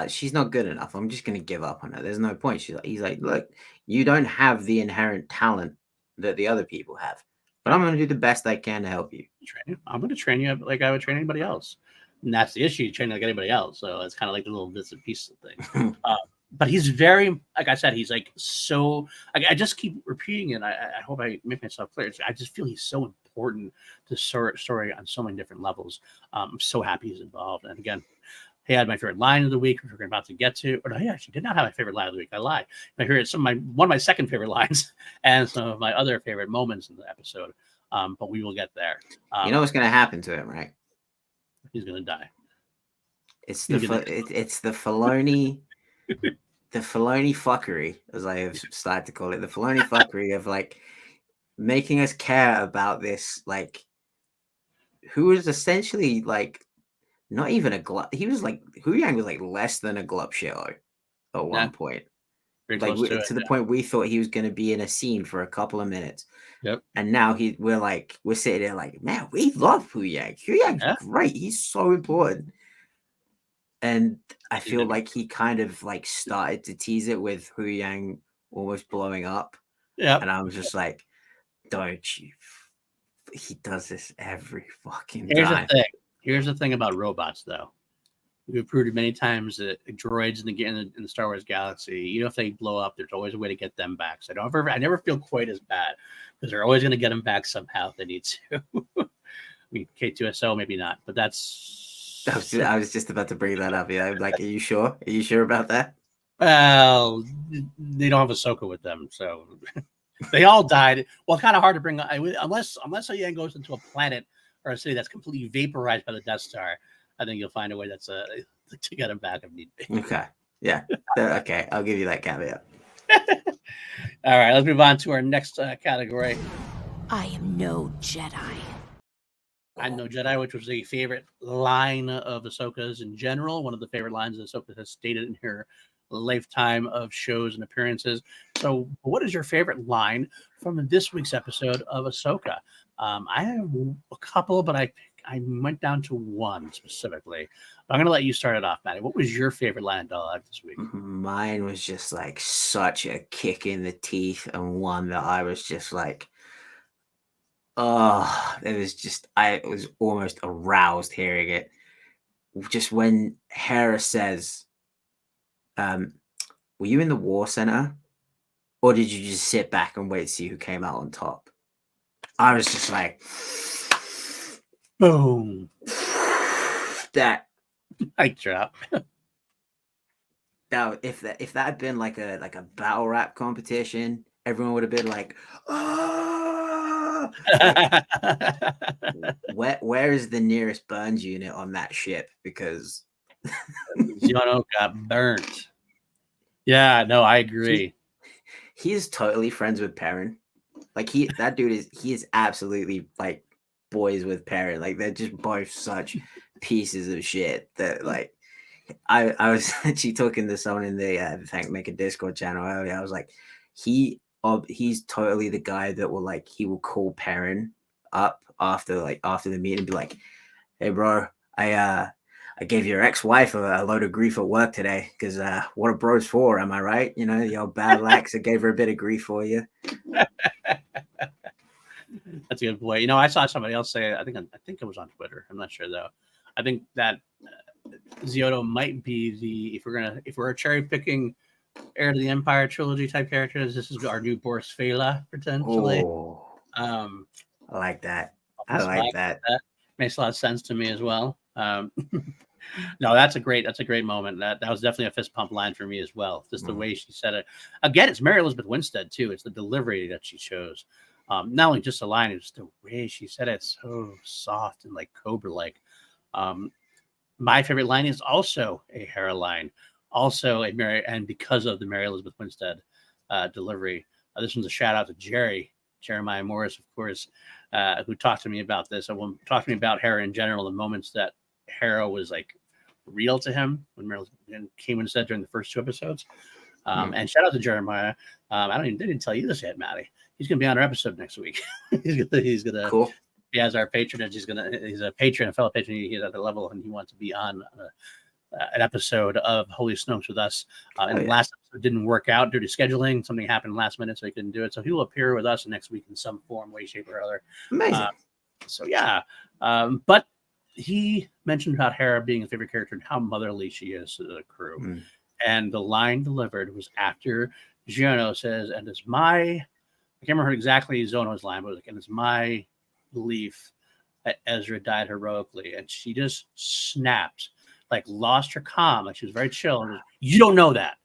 she's not good enough. I'm just going to give up on her. There's no point. He's like, look, you don't have the inherent talent that the other people have, but I'm going to do the best I can to help you. I'm going to train you like I would train anybody else. And that's the issue, training like anybody else. So it's kind of like the little bits and pieces of things. But he's very, like I said, he's so, I just keep repeating it. I hope I make myself clear. I just feel he's so important to story on so many different levels. I'm so happy he's involved. And again, he had my favorite line of the week, which we're about to get to. Or no, he actually did not have my favorite line of the week. I lied. I heard one of my second favorite lines and some of my other favorite moments in the episode. But we will get there. You know what's going to happen to him, right? He's going to die. It's the Filoni, the Filoni fuckery, as I have started to call it. The Filoni fuckery of making us care about this, who is essentially not even a glove. He was Hu Yang was less than a glove shitter at one point. To the point we thought he was going to be in a scene for a couple of minutes. Yep. And now we're sitting there man, we love Hu Yang. Hu Yang's great. He's so important. And I feel like he kind of started to tease it with Hu Yang almost blowing up. Yeah. And I was just don't you? He does this every fucking time. Here's the thing about robots, though. We've proved many times that droids in the Star Wars galaxy, even if they blow up, there's always a way to get them back. So I never feel quite as bad, because they're always going to get them back somehow if they need to. I mean, K2SO, maybe not, but that's... I was just about to bring that up. Yeah, are you sure? Are you sure about that? Well, they don't have Ahsoka with them, so they all died. Well, kind of hard to bring unless Yang goes into a planet or a city that's completely vaporized by the Death Star. I think you'll find a way to get him back if need be. Okay. Yeah. Okay. I'll give you that caveat. All right. Let's move on to our next category. I am no Jedi. I'm no Jedi, which was a favorite line of Ahsoka's in general. One of the favorite lines that Ahsoka has stated in her lifetime of shows and appearances. So what is your favorite line from this week's episode of Ahsoka? I have a couple, but I went down to one specifically. I'm going to let you start it off, Matty. What was your favorite line of dialogue this week? Mine was just such a kick in the teeth, and one that I was just I was almost aroused hearing it. Just when Hera says, were you in the war center, or did you just sit back and wait to see who came out on top? I was just boom. That mic drop. Now, if that had been like a battle rap competition, everyone would have been ah! Where is the nearest burns unit on that ship? Because Ziono got burnt. Yeah, no, I agree. He's totally friends with Perrin. That dude is absolutely boys with Perrin. They're just both such pieces of shit that I was actually talking to someone in the Thank Maker Discord channel earlier. I was like, he's totally the guy that will like he will call Perrin up after the meeting and be like, hey bro, I gave your ex-wife a load of grief at work today because what a bro's for, am I right? You know, the old bad lax that gave her a bit of grief for you. That's a good point. You know, I saw somebody else say, I think it was on Twitter. I'm not sure though. I think that Zioto might be the if we're cherry picking Heir to the Empire trilogy type characters, this is our new Boris Fela potentially. Oh, I like that. I That like that. makes a lot of sense to me as well. No, that's a great moment. That was definitely a fist pump line for me as well. Just the way she said it. Again, it's Mary Elizabeth Winstead too. It's the delivery that she chose. Not only just the line, it's the way she said it. So soft and like Cobra like. My favorite line is also a Hera line, also a and because of the Mary Elizabeth Winstead delivery. This one's a shout out to Jeremiah Morris, of course, who talked to me about this. Talked to me about Hera in general, the moments that Hera was like real to him when Mary Elizabeth came and said during the first 2 episodes. And shout out to Jeremiah. Didn't tell you this yet, Matty. He's gonna be on our episode next week. he's gonna cool. He has our patronage. He's a patron, a fellow patron. He's at the level, and he wants to be on an episode of Holy Snokes with us. And the last episode didn't work out due to scheduling. Something happened last minute, so he couldn't do it. So he will appear with us next week in some form, way, shape, or other. Amazing. So yeah, but he mentioned about Hera being a favorite character and how motherly she is to the crew. And the line delivered was after Giano says, "And it's my," I can't remember exactly Zono's line, but it was like, "And it's my belief that Ezra died heroically," and she just snapped, like lost her calm, like she was very chill. And you don't know that.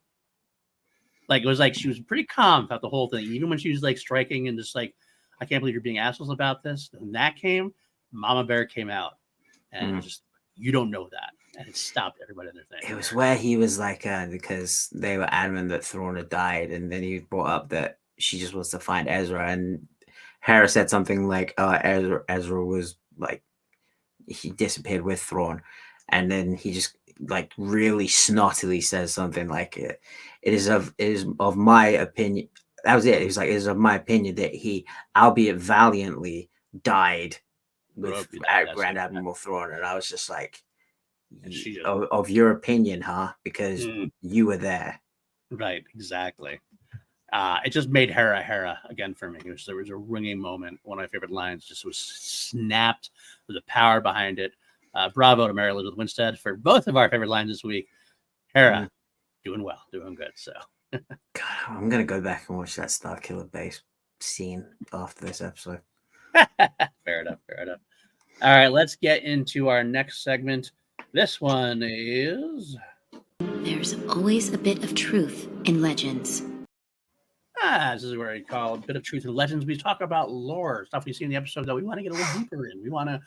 Like it was like she was pretty calm about the whole thing, even when she was like striking and just like, I can't believe you're being assholes about this. And that came, Mama Bear came out, and just you don't know that, and it stopped everybody in their thing. It was where he was like, because they were adamant that Thrawn had died, and then he brought up that she just wants to find Ezra, and Hera said something like, Ezra was like, he disappeared with Thrawn. And then he just like really snottily says something like, it is of my opinion. That was it. He was like, it is of my opinion that he, albeit valiantly, died with Grand Admiral Thrawn. And I was just like, of your opinion, huh? Because you were there. Right, exactly. It just made Hera again for me. There was a ringing moment. One of my favorite lines just was snapped with the power behind it. Bravo to Mary Elizabeth Winstead for both of our favorite lines this week. Hera, doing well, doing good. So, God, I'm gonna go back and watch that Starkiller Base scene after this episode. Fair enough. All right, let's get into our next segment. This one is... There's always a bit of truth in legends. This is where we call a bit of truth in legends. We talk about lore, stuff we see in the episode that we want to get a little deeper in. We want to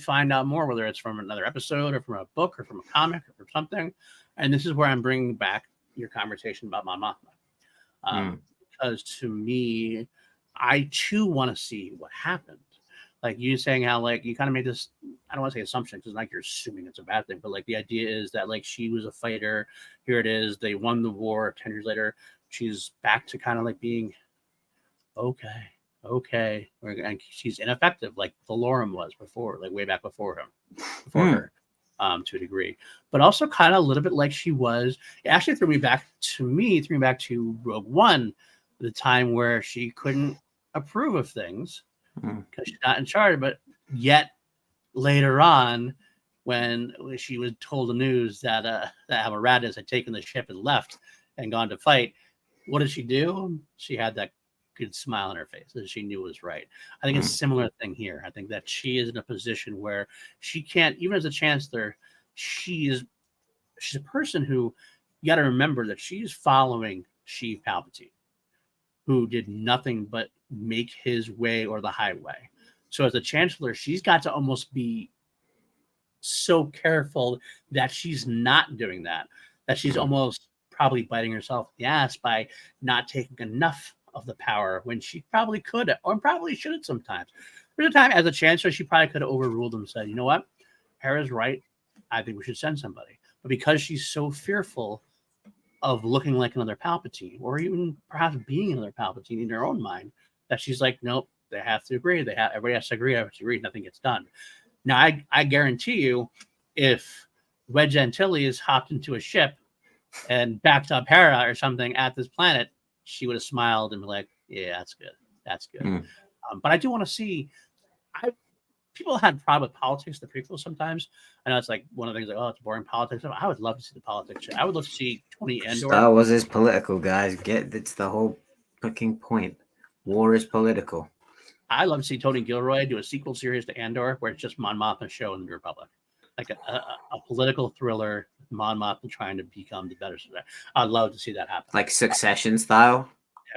find out more, whether it's from another episode or from a book or from a comic or from something. And this is where I'm bringing back your conversation about Mon Mothma. Because to me, I too want to see what happened. Like you saying how like you kind of made this, I don't want to say assumption because like you're assuming it's a bad thing, but like the idea is that like she was a fighter. Here it is. They won the war 10 years later. She's back to kind of like being okay. And she's ineffective like Valorum was before, like way back before her, to a degree. But also kind of a little bit like she was. It actually threw me back to Rogue One, the time where she couldn't approve of things because she's not in charge, but yet later on, when she was told the news that Amaradis had taken the ship and left and gone to fight, what did she do? She had that good smile on her face that she knew was right. I think it's a similar thing here. I think that she is in a position where she can't, even as a chancellor, she's a person who, you got to remember that she's following Sheev Palpatine, who did nothing but make his way or the highway. So as a chancellor, she's got to almost be so careful that she's not doing that she's almost probably biting herself in the ass by not taking enough of the power when she probably could or probably should have sometimes. There's a time as a chancellor, she probably could have overruled them and said, you know what? Hera's right. I think we should send somebody. but because she's so fearful of looking like another Palpatine, or even perhaps being another Palpatine in her own mind, that she's like, nope, they have to agree. Everybody has to agree. Everybody has to agree. Nothing gets done. Now, I guarantee you, if Wedge Antilles hopped into a ship and backed up Hera or something at this planet, she would have smiled and be like, yeah, that's good. That's good. But I do want to see. People had problem with politics, the prequels sometimes. I know it's like one of the things like, oh, it's boring politics. I would love to see the politics. I would love to see Tony Andor. Star Wars is political, guys. It's the whole fucking point. War is political. I love to see Tony Gilroy do a sequel series to Andor where it's just Mon Mothma show in the Republic. Like a political thriller, Mon Mothma trying to become the better. I'd love to see that happen. Like Succession style?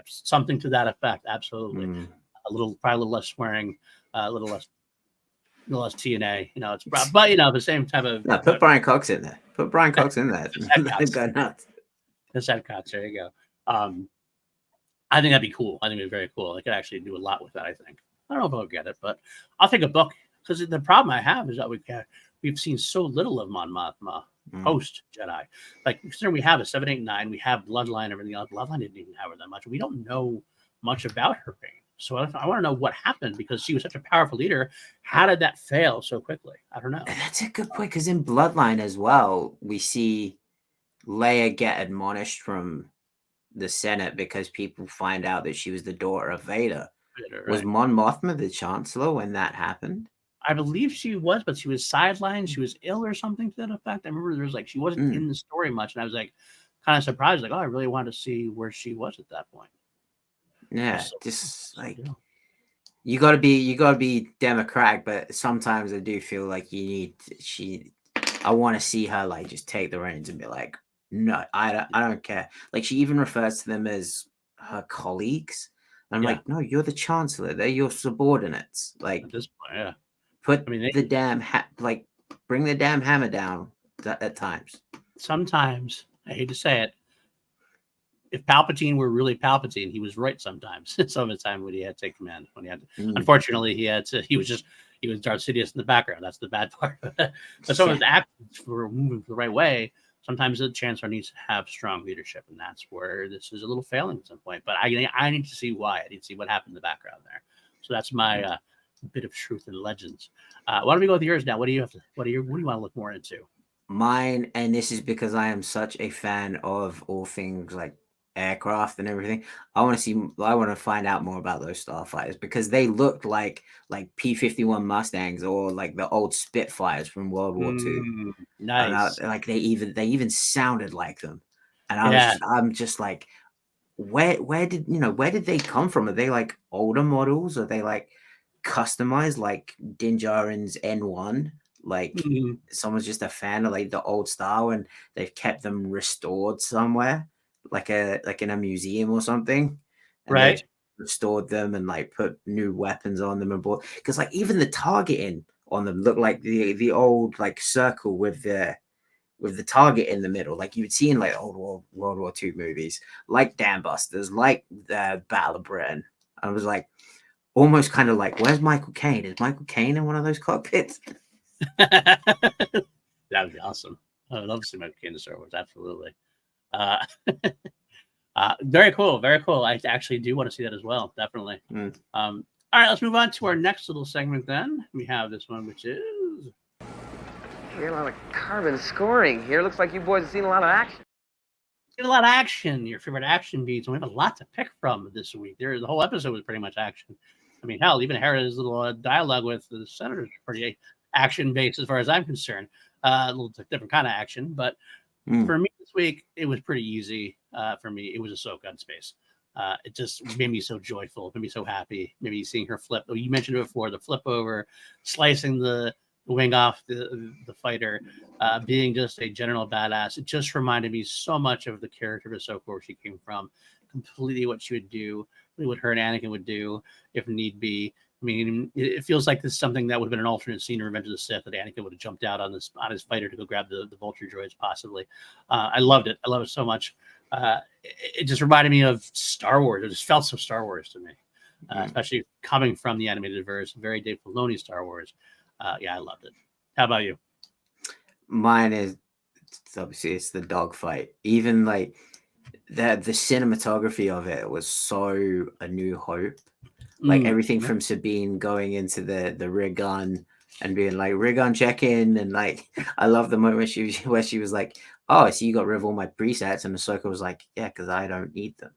Something to that effect, absolutely. Probably a little less swearing, a little less TNA, it's but the same type of. No, put Brian Cox in there. Put Brian Cox in there. Go nuts. The Sad Cox, there you go. I think that'd be cool. I think it'd be very cool. I could actually do a lot with that. I think. I don't know if I'll get it, but I'll take a book because the problem I have is that we've seen so little of Mon Mothma post Jedi. Like considering we have a 7, 8, 9, we have Bloodline, everything else. Bloodline didn't even have her that much. We don't know much about her pain. So I want to know what happened because she was such a powerful leader. How did that fail so quickly? I don't know. And that's a good point because in Bloodline as well, we see Leia get admonished from the Senate because people find out that she was the daughter of Vader. Right. Was Mon Mothma the Chancellor when that happened? I believe she was, but she was sidelined. She was ill or something to that effect. I remember there was she wasn't in the story much, and I was like kind of surprised. Like, oh, I really wanted to see where she was at that point. Yeah, so, just like you gotta be democratic, but sometimes I do feel like I want to see her like just take the reins and be like, no, I don't care. Like she even refers to them as her colleagues. I'm like, no, you're the Chancellor. They're your subordinates. Like at this point, the damn bring the damn hammer down at times. Sometimes I hate to say it. If Palpatine were really Palpatine, he was right sometimes. Some of the time when he had to take command, unfortunately, he was Darth Sidious in the background. That's the bad part. But some of his actions were moving the right way. Sometimes the Chancellor needs to have strong leadership, and that's where this is a little failing at some point. But I need to see why. I need to see what happened in the background there. So that's my bit of truth and legends. Why don't we go with yours now? What do you want to look more into? Mine, and this is because I am such a fan of all things like aircraft and everything. I want to find out more about those starfighters because they looked like P-51 Mustangs or like the old Spitfires from World War II. Nice. And they even sounded like them. And I'm just like, where did they come from? Are they like older models? Are they like customized like Din Djarin's N1? Like someone's just a fan of like the old style and they've kept them restored somewhere. Like in a museum or something, and right? Restored them and like put new weapons on them and bought because like even the targeting on them looked like the old like circle with the target in the middle, like you would see in like old World War II movies, like Dam Busters, like the Battle of Britain. I was like, almost kind of like, where's Michael Caine? Is Michael Caine in one of those cockpits? That would be awesome. I would love to see Michael Caine in Star Wars. Absolutely. Very cool. I actually do want to see that as well. Definitely. All right, let's move on to our next little segment then. We have this one, which is a lot of carbon scoring here. Looks like you boys have seen a lot of action. Your favorite action beats, and we have a lot to pick from this week. The whole episode was pretty much action. I mean, hell, even Hera's little dialogue with the senators is pretty action-based as far as I'm concerned. A little different kind of action, but for me this week, it was pretty easy. For me, it was Ahsoka in space. It just made me so joyful, made me so happy. Maybe seeing her flip. You mentioned it before, the flip over, slicing the wing off the fighter, being just a general badass. It just reminded me so much of the character of Ahsoka, where she came from, completely what she would do, what her and Anakin would do if need be. I mean, it feels like this is something that would have been an alternate scene in Revenge of the Sith, that Anakin would have jumped out on his fighter to go grab the vulture droids, possibly. I loved it. I love it so much. It just reminded me of Star Wars. It just felt so Star Wars to me, especially coming from the animated verse, very Dave Filoni Star Wars. I loved it. How about you? Mine is obviously it's the dogfight. Even like the cinematography of it was so A New Hope. Like everything from Sabine going into the rig gun and being like, rig on check in, and like I love the moment where she was like, oh, so you got rid of all my presets, and Ahsoka was like, yeah, because I don't need them.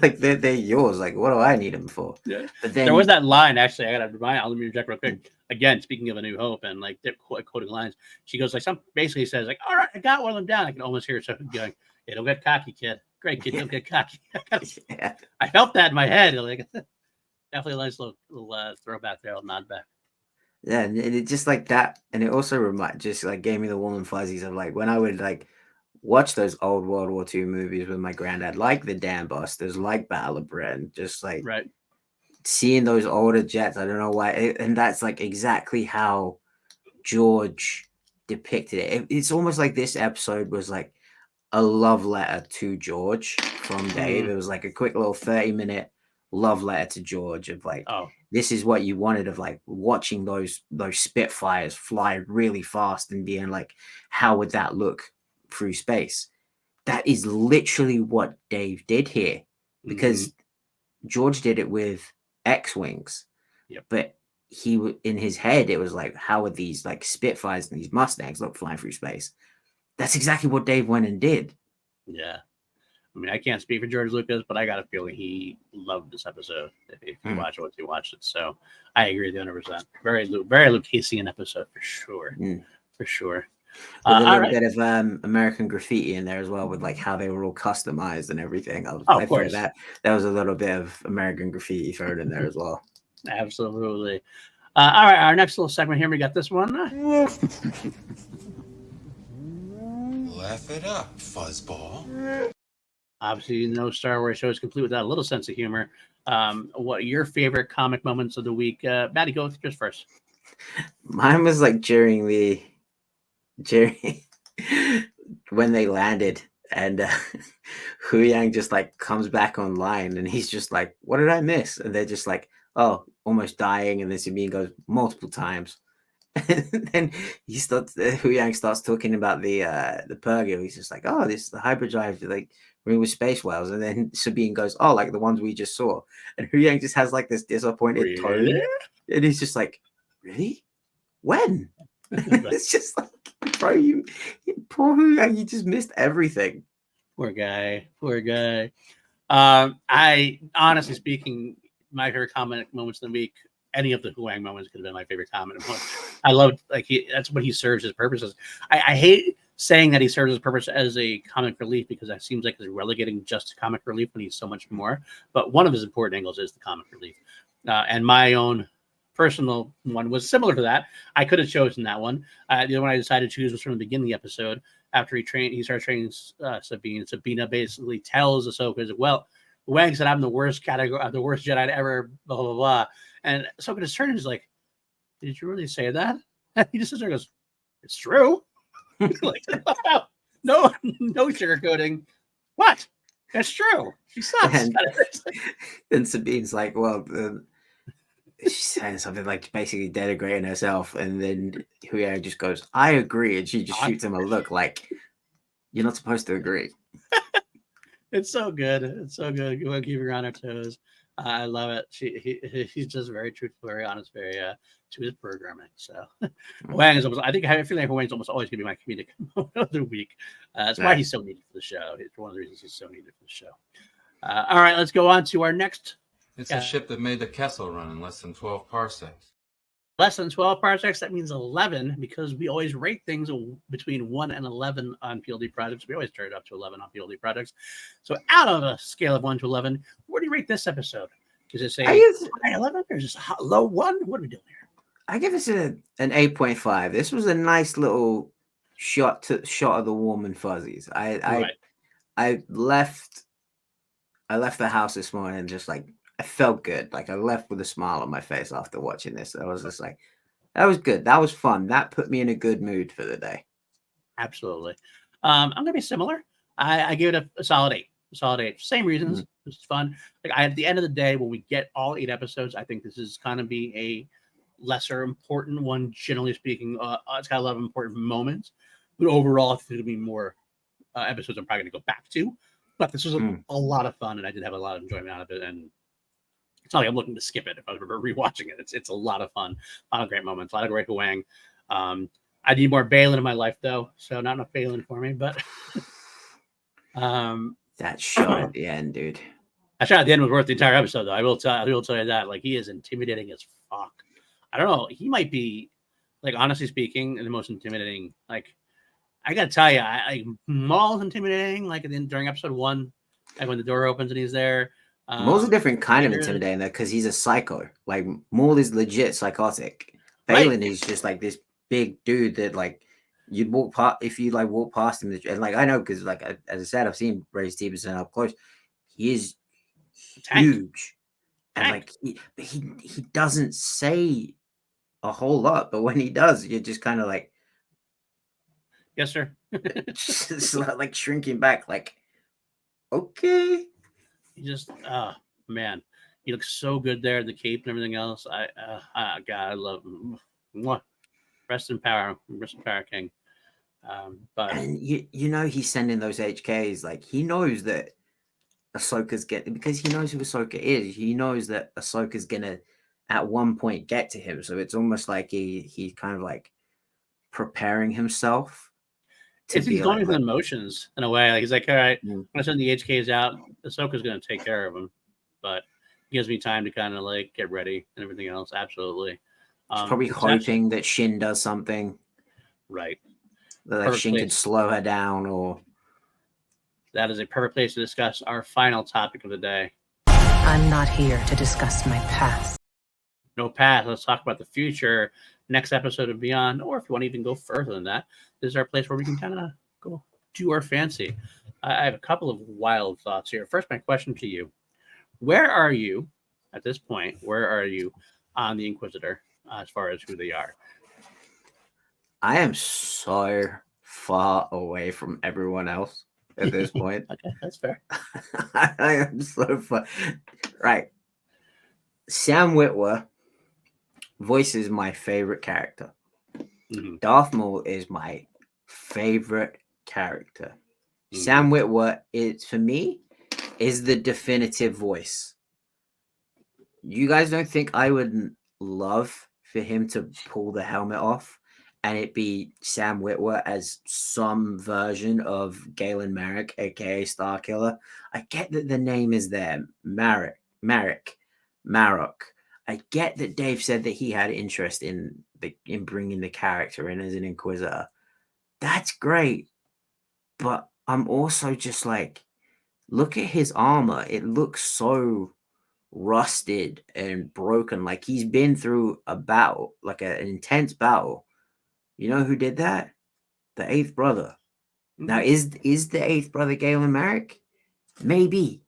Like they're yours. Like, what do I need them for? Yeah. But then there was that line, actually. I gotta remind. I'll let me reject real quick. Again, speaking of A New Hope and like they're quoting lines, she goes like some basically says like, "All right, I got one of them down." I can almost hear her going, "Hey, don't get cocky, kid. Great kid, don't get cocky." yeah. I felt that in my head. Like definitely a nice little throwback there, little nod back. Yeah, and it just like that, and it also just like gave me the warm fuzzies of like when I would like watch those old World War II movies with my granddad, like the Dam Busters, like Battle of Britain, just like right. Seeing those older jets. I don't know why, and that's like exactly how George depicted it. It's almost like this episode was like a love letter to George from Dave. It was like a quick little 30-minute love letter to George of like, this is what you wanted, of like watching those Spitfires fly really fast and being like, how would that look through space? That is literally what Dave did here, because George did it with X-Wings. Yep. But in his head, it was like, how would these like Spitfires and these Mustangs look flying through space? That's exactly what Dave went and did. Yeah. I mean, I can't speak for George Lucas, but I got a feeling he loved this episode if you watch it, once you watched it. So I agree with you 100%. Very Lucasian episode for sure. For sure. With a little bit of American Graffiti in there as well, with like how they were all customized and everything. I thought that was a little bit of American Graffiti thrown in there as well. Absolutely. All right, our next little segment here, we got this one. Laugh it up, fuzzball. Obviously, no Star Wars show is complete without a little sense of humor. What are your favorite comic moments of the week? Matty, go with yours first. Mine was like during when they landed and Hu Yang just like comes back online and he's just like, what did I miss? And they're just like, oh, almost dying. And then Sabine goes multiple times. And then Hu Yang starts talking about the Purgo. He's just like, oh, this is the hyperdrive, like ring with space whales. And then Sabine goes, oh, like the ones we just saw. And Hu Yang just has like this disappointed tone. And he's just like, really? When? It's just like, bro, you poor Hu Yang, you just missed everything. Poor guy. I honestly speaking, my favorite comic moments of the week, any of the Hu Yang moments could have been my favorite comic moment. I loved that's what he serves his purposes. I hate saying that he serves his purpose as a comic relief, because that seems like he's relegating just to comic relief when he's so much more. But one of his important angles is the comic relief. And my own personal one was similar to that. I could have chosen that one. The other one I decided to choose was from the beginning of the episode. After he starts training Sabine. Sabina basically tells Ahsoka, well, Wang said I'm the worst category, I'm the worst Jedi ever, blah, blah, blah. And Ahsoka just turns and is like, did you really say that? And he just sits there and goes, it's true. Like, no sugarcoating. What? That's true. She sucks. And Sabine's like, well, she's saying something like basically denigrating herself, and then Hu Yang just goes, I agree, and she just shoots him a look like, you're not supposed to agree. It's so good. We'll keep her on her toes. I love it. He's just very truthful, very honest, very to his programming. So Wang is almost, I feel like Wang's almost always gonna be my comedic moment of the week. That's why he's so needed for the show. It's one of the reasons he's so needed for the show. All right, let's go on to our next. It's a ship that made the Kessel run in less than 12 parsecs. Less than 12 parsecs, that means 11, because we always rate things between 1 and 11 on PLD projects. We always turn it up to 11 on PLD projects. So out of a scale of 1 to 11, where do you rate this episode? Does it say 11 or is it a low 1? What are we doing here? I give this an 8.5. This was a nice little shot of the warm and fuzzies. I left the house this morning just like, I felt good. Like I left with a smile on my face after watching this. I was just like, that was good. That was fun. That put me in a good mood for the day. Absolutely. I'm going to be similar. I give it a solid 8. Solid 8. Same reasons. It was fun. Like at the end of the day, when we get all 8 episodes, I think this is going to be a lesser important one, generally speaking. It's got a lot of important moments, but overall, I think there'll be more episodes I'm probably going to go back to. But this was a lot of fun, and I did have a lot of enjoyment out of it. And it's not like I'm looking to skip it if I was rewatching it. It's a lot of fun, a lot of great moments, a lot of great Wang. I need more Baylan in my life, though, so not enough Baylan for me. But that shot at the end, dude. That shot at the end was worth the entire episode, though. I will tell you that. Like, he is intimidating as fuck. I don't know. He might be, like, honestly speaking, the most intimidating. Like, I gotta tell you, Maul's intimidating. Like, during episode 1, like when the door opens and he's there. Maul's a different kind of intimidating, though, because he's a psycho. Like, Maul is legit psychotic. Baylan is just like this big dude that, like, you'd walk past if you like walk past him. And like, I know because, like, as I said, I've seen Ray Stevenson up close. He is huge, and like he doesn't say a whole lot, but when he does, you're just kind of like, yes, sir. Just like shrinking back, like, okay. He just, man, he looks so good there, the cape and everything else. God, I love him. Mwah. Rest in power, King. But and you know he's sending those HKs. Like, he knows that Ahsoka's because he knows who Ahsoka is. He knows that Ahsoka's gonna at one point get to him. So it's almost like he's kind of like preparing himself. He's going through the emotions in a way. Like, he's like, all right, I'm gonna send the HKs out. Ahsoka's gonna take care of him, but he gives me time to kind of like get ready and everything else. Absolutely. He's probably hoping that Shin does something. Right. That like Shin could slow her down, or that is a perfect place to discuss our final topic of the day. I'm not here to discuss my past. No past. Let's talk about the future. Next episode and beyond, or if you want to even go further than that, this is our place where we can kind of go do our fancy. I have a couple of wild thoughts here. First, my question to you: where are you at this point? Where are you on the Inquisitor as far as who they are? I am so far away from everyone else at this point. Okay, that's fair. I am so far. Right. Sam Witwer voices my favorite character. Mm-hmm. Darth Maul is my favorite character. Mm-hmm. Sam Witwer for me, is the definitive voice. You guys don't think I would love for him to pull the helmet off and it be Sam Witwer as some version of Galen Marrok, aka Starkiller? I get that the name is there, Marrok. I get that Dave said that he had interest in bringing the character in as an Inquisitor. That's great, but I'm also just like, look at his armor. It looks so rusted and broken. Like, he's been through a battle, like an intense battle. You know who did that? The Eighth Brother. Mm-hmm. Now, is the Eighth Brother Galen Marrok? Maybe,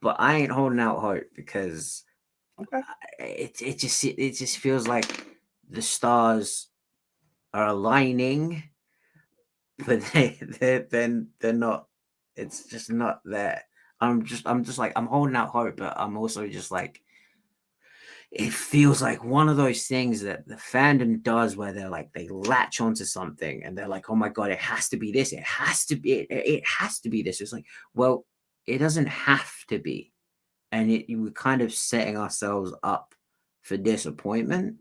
but I ain't holding out hope because it just feels like the stars are aligning, but they're not. It's just not there. I'm just like, I'm holding out hope, but I'm also just like, it feels like one of those things that the fandom does where they're like, they latch onto something and they're like, oh my God, it has to be this. It has to be, it has to be this. It's like, well, it doesn't have to be. And we're kind of setting ourselves up for disappointment.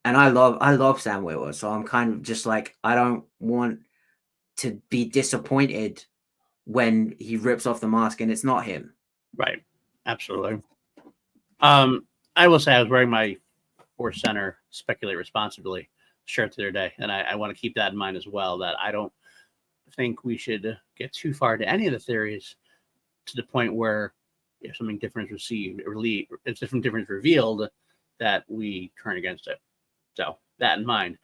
And I love Sam Witwer. So I'm kind of just like, I don't want to be disappointed when he rips off the mask and it's not him. Right. Absolutely. I will say I was wearing my Force Center Speculate Responsibly shirt the other day, and I want to keep that in mind as well, that I don't think we should get too far to any of the theories to the point where if something different is if something different is revealed, that we turn against it. So that in mind,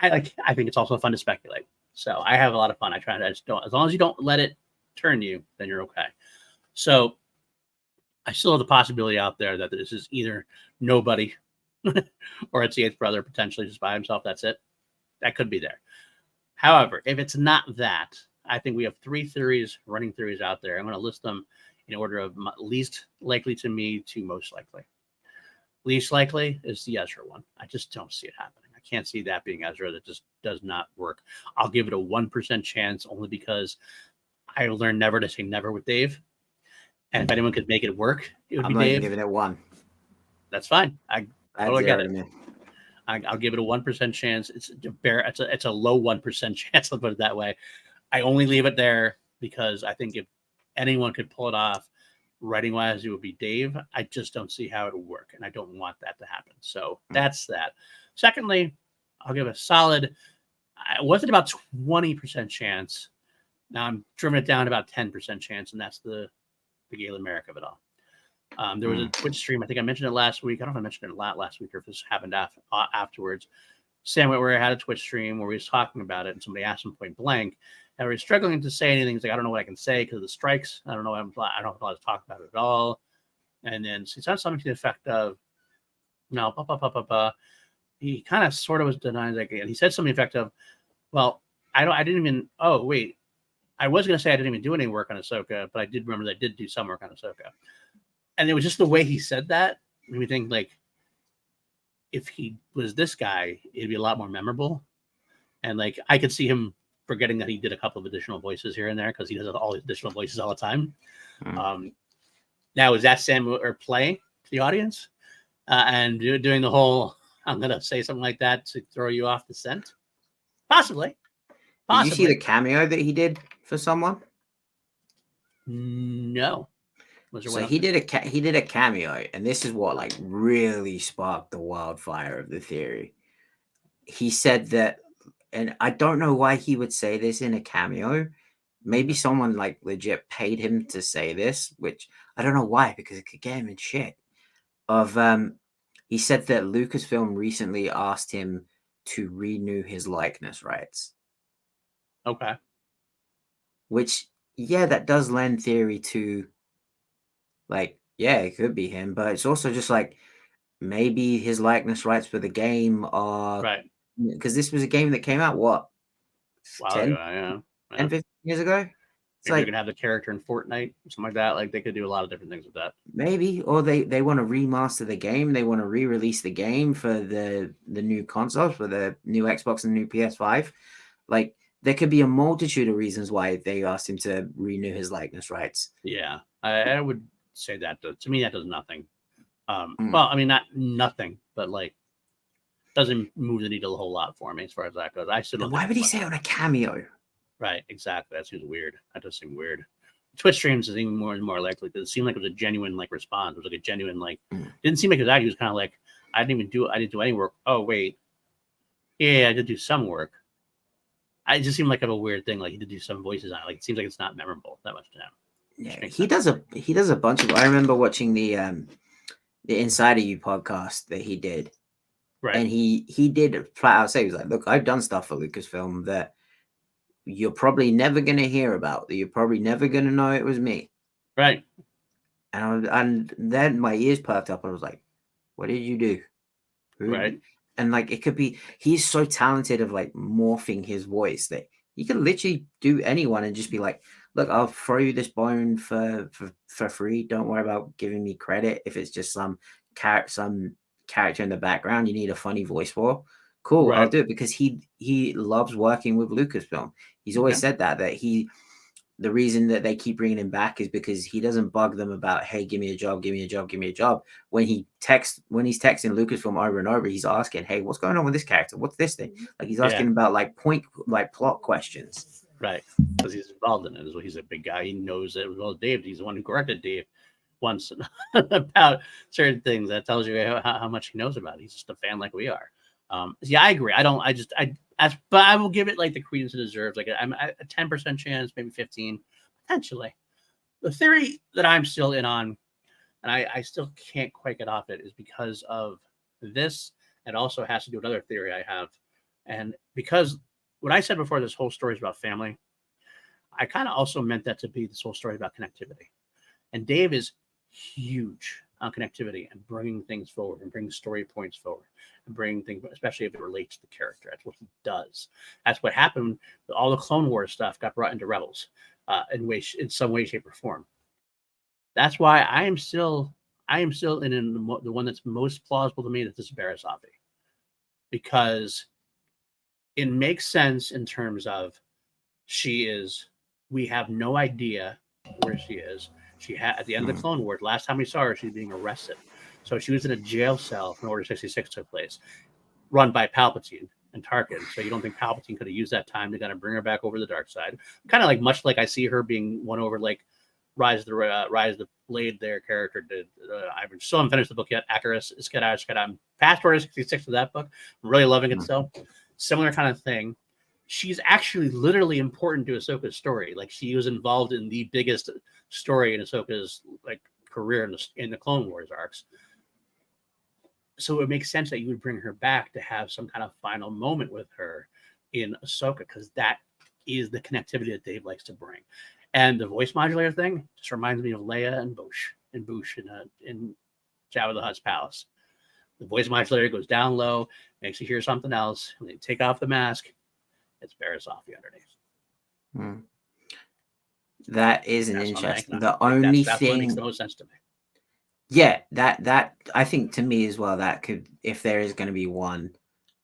I think it's also fun to speculate. So I have a lot of fun. I just don't, as long as you don't let it turn you, then you're okay. So I still have the possibility out there that this is either nobody or it's the Eighth Brother potentially just by himself. That's it. That could be there. However, if it's not that, I think we have 3 running theories out there. I'm going to list them in order of least likely to me to most likely. Least likely is the Ezra one. I just don't see it happening. I can't see that being Ezra. That just does not work. I'll give it a 1% chance only because I learned never to say never with Dave. And if anyone could make it work, it would be Dave. I'm giving it 1. That's fine. I totally get it. I'll give it a 1% chance. It's a low 1% chance. I'll put it that way. I only leave it there because I think if anyone could pull it off, writing wise, it would be Dave. I just don't see how it would work, and I don't want that to happen. So that's that. Secondly, I'll give a solid. I wasn't about 20% chance. Now I'm driven it down to about 10% chance, and that's the Galen Marrok of it all. There was a Twitch stream. I think I mentioned it last week. I don't know if I mentioned it a lot last week or if this happened afterwards. Sam Whitwer had a Twitch stream where he was talking about it, and somebody asked him point blank. And we were struggling to say anything. He's like, I don't know what I can say because of the strikes. I don't know. I don't know how to talk about it at all. And then he said something to the effect of, no, he kind of sort of was denying that. And he said something to the effect of, well, I didn't even, oh, wait. I was going to say I didn't even do any work on Ahsoka, but I did remember that I did do some work on Ahsoka. And it was just the way he said that. Made me think, like, if he was this guy, it'd be a lot more memorable. And, like, I could see him forgetting that he did a couple of additional voices here and there because he does all these additional voices all the time. Now, is that Sam or play to the audience? And doing the whole, I'm going to say something like that to throw you off the scent? Possibly. Did you see the cameo that he did for someone? No. So he did a cameo, and this is what like really sparked the wildfire of the theory. He said that, and I don't know why he would say this in a cameo. Maybe someone like legit paid him to say this, which I don't know why, because it could get him in shit. He said that Lucasfilm recently asked him to renew his likeness rights. Okay. Which, yeah, that does lend theory to, like, yeah, it could be him, but it's also just like maybe his likeness rights for the game are right, because this was a game that came out what 10, 15 years ago. It's maybe like you can have the character in Fortnite, something like that. Like they could do a lot of different things with that. Maybe, or they want to remaster the game. They want to re-release the game for the new consoles, for the new Xbox and new PS5. Like there could be a multitude of reasons why they asked him to renew his likeness rights. Yeah, I would say that to me that does nothing. Well, I mean not nothing, but like doesn't move the needle a whole lot for me as far as that goes. I still don't. Why would he say it on a cameo? Right, exactly. That seems weird. That does seem weird. Twitch streams is even more and more likely because it seemed like it was a genuine like response. It was like a genuine like. Didn't seem like it was that. He was kind of like, I didn't do any work. Oh wait, yeah, I did do some work. I just seemed like a weird thing. Like he did do some voices on it. Like it seems like it's not memorable that much to him. Yeah, he does a bunch of. I remember watching the Inside of You podcast that he did, right? And he did flat out say he was like, look, I've done stuff for Lucasfilm that you're probably never gonna hear about. That you're probably never gonna know it was me, right? And then my ears perked up. And I was like, what did you do? Right. And like it could be he's so talented of like morphing his voice that he could literally do anyone and just be like, look, I'll throw you this bone for free. Don't worry about giving me credit. If it's just some character in the background you need a funny voice for, cool, right. I'll do it because he loves working with Lucasfilm. He's always said that the reason that they keep bringing him back is because he doesn't bug them about, hey, give me a job. When he's texting Lucasfilm over and over, he's asking, hey, what's going on with this character? What's this thing? Like he's asking about plot questions. Right. Because he's involved in it. He's a big guy. He knows it as well as Dave. He's the one who corrected Dave once about certain things. That tells you how much he knows about it. He's just a fan like we are. Yeah, I agree. But I will give it like the credence it deserves. Like I'm a 10% chance, maybe 15, potentially. The theory that I'm still in on, and I still can't quite get off it, is because of this. It also has to do with another theory I have. And because what I said before, this whole story is about family, I kind of also meant that to be this whole story about connectivity. And Dave is huge on connectivity and bringing things forward and bringing story points forward and bringing things, especially if it relates to the character. That's what he does. That's what happened. All the Clone Wars stuff got brought into Rebels in some way, shape, or form. That's why I I am still in the one that's most plausible to me that this is Bear Hera, because it makes sense in terms of we have no idea where she is. She had at the end of the Clone Wars, last time we saw her, she was being arrested. So she was in a jail cell when Order 66 took place, run by Palpatine and Tarkin. So you don't think Palpatine could have used that time to kind of bring her back over the dark side? Kind of like much like I see her being won over, like Rise of the Blade. Their character did. I still haven't finished the book yet. Icarus is good. I'm past Order 66 of that book. I'm really loving it. So similar kind of thing. She's actually literally important to Ahsoka's story. Like she was involved in the biggest story in Ahsoka's like career in the Clone Wars arcs. So it makes sense that you would bring her back to have some kind of final moment with her in Ahsoka, because that is the connectivity that Dave likes to bring. And the voice modulator thing just reminds me of Leia and Boushh in Jabba the Hutt's palace. The voice modulator goes down low, makes you hear something else. When they take off the mask, it's Bear Hera underneath. That is an interesting. The only thing what makes the most sense to me. Yeah, that I think to me as well, that could, if there is going to be one,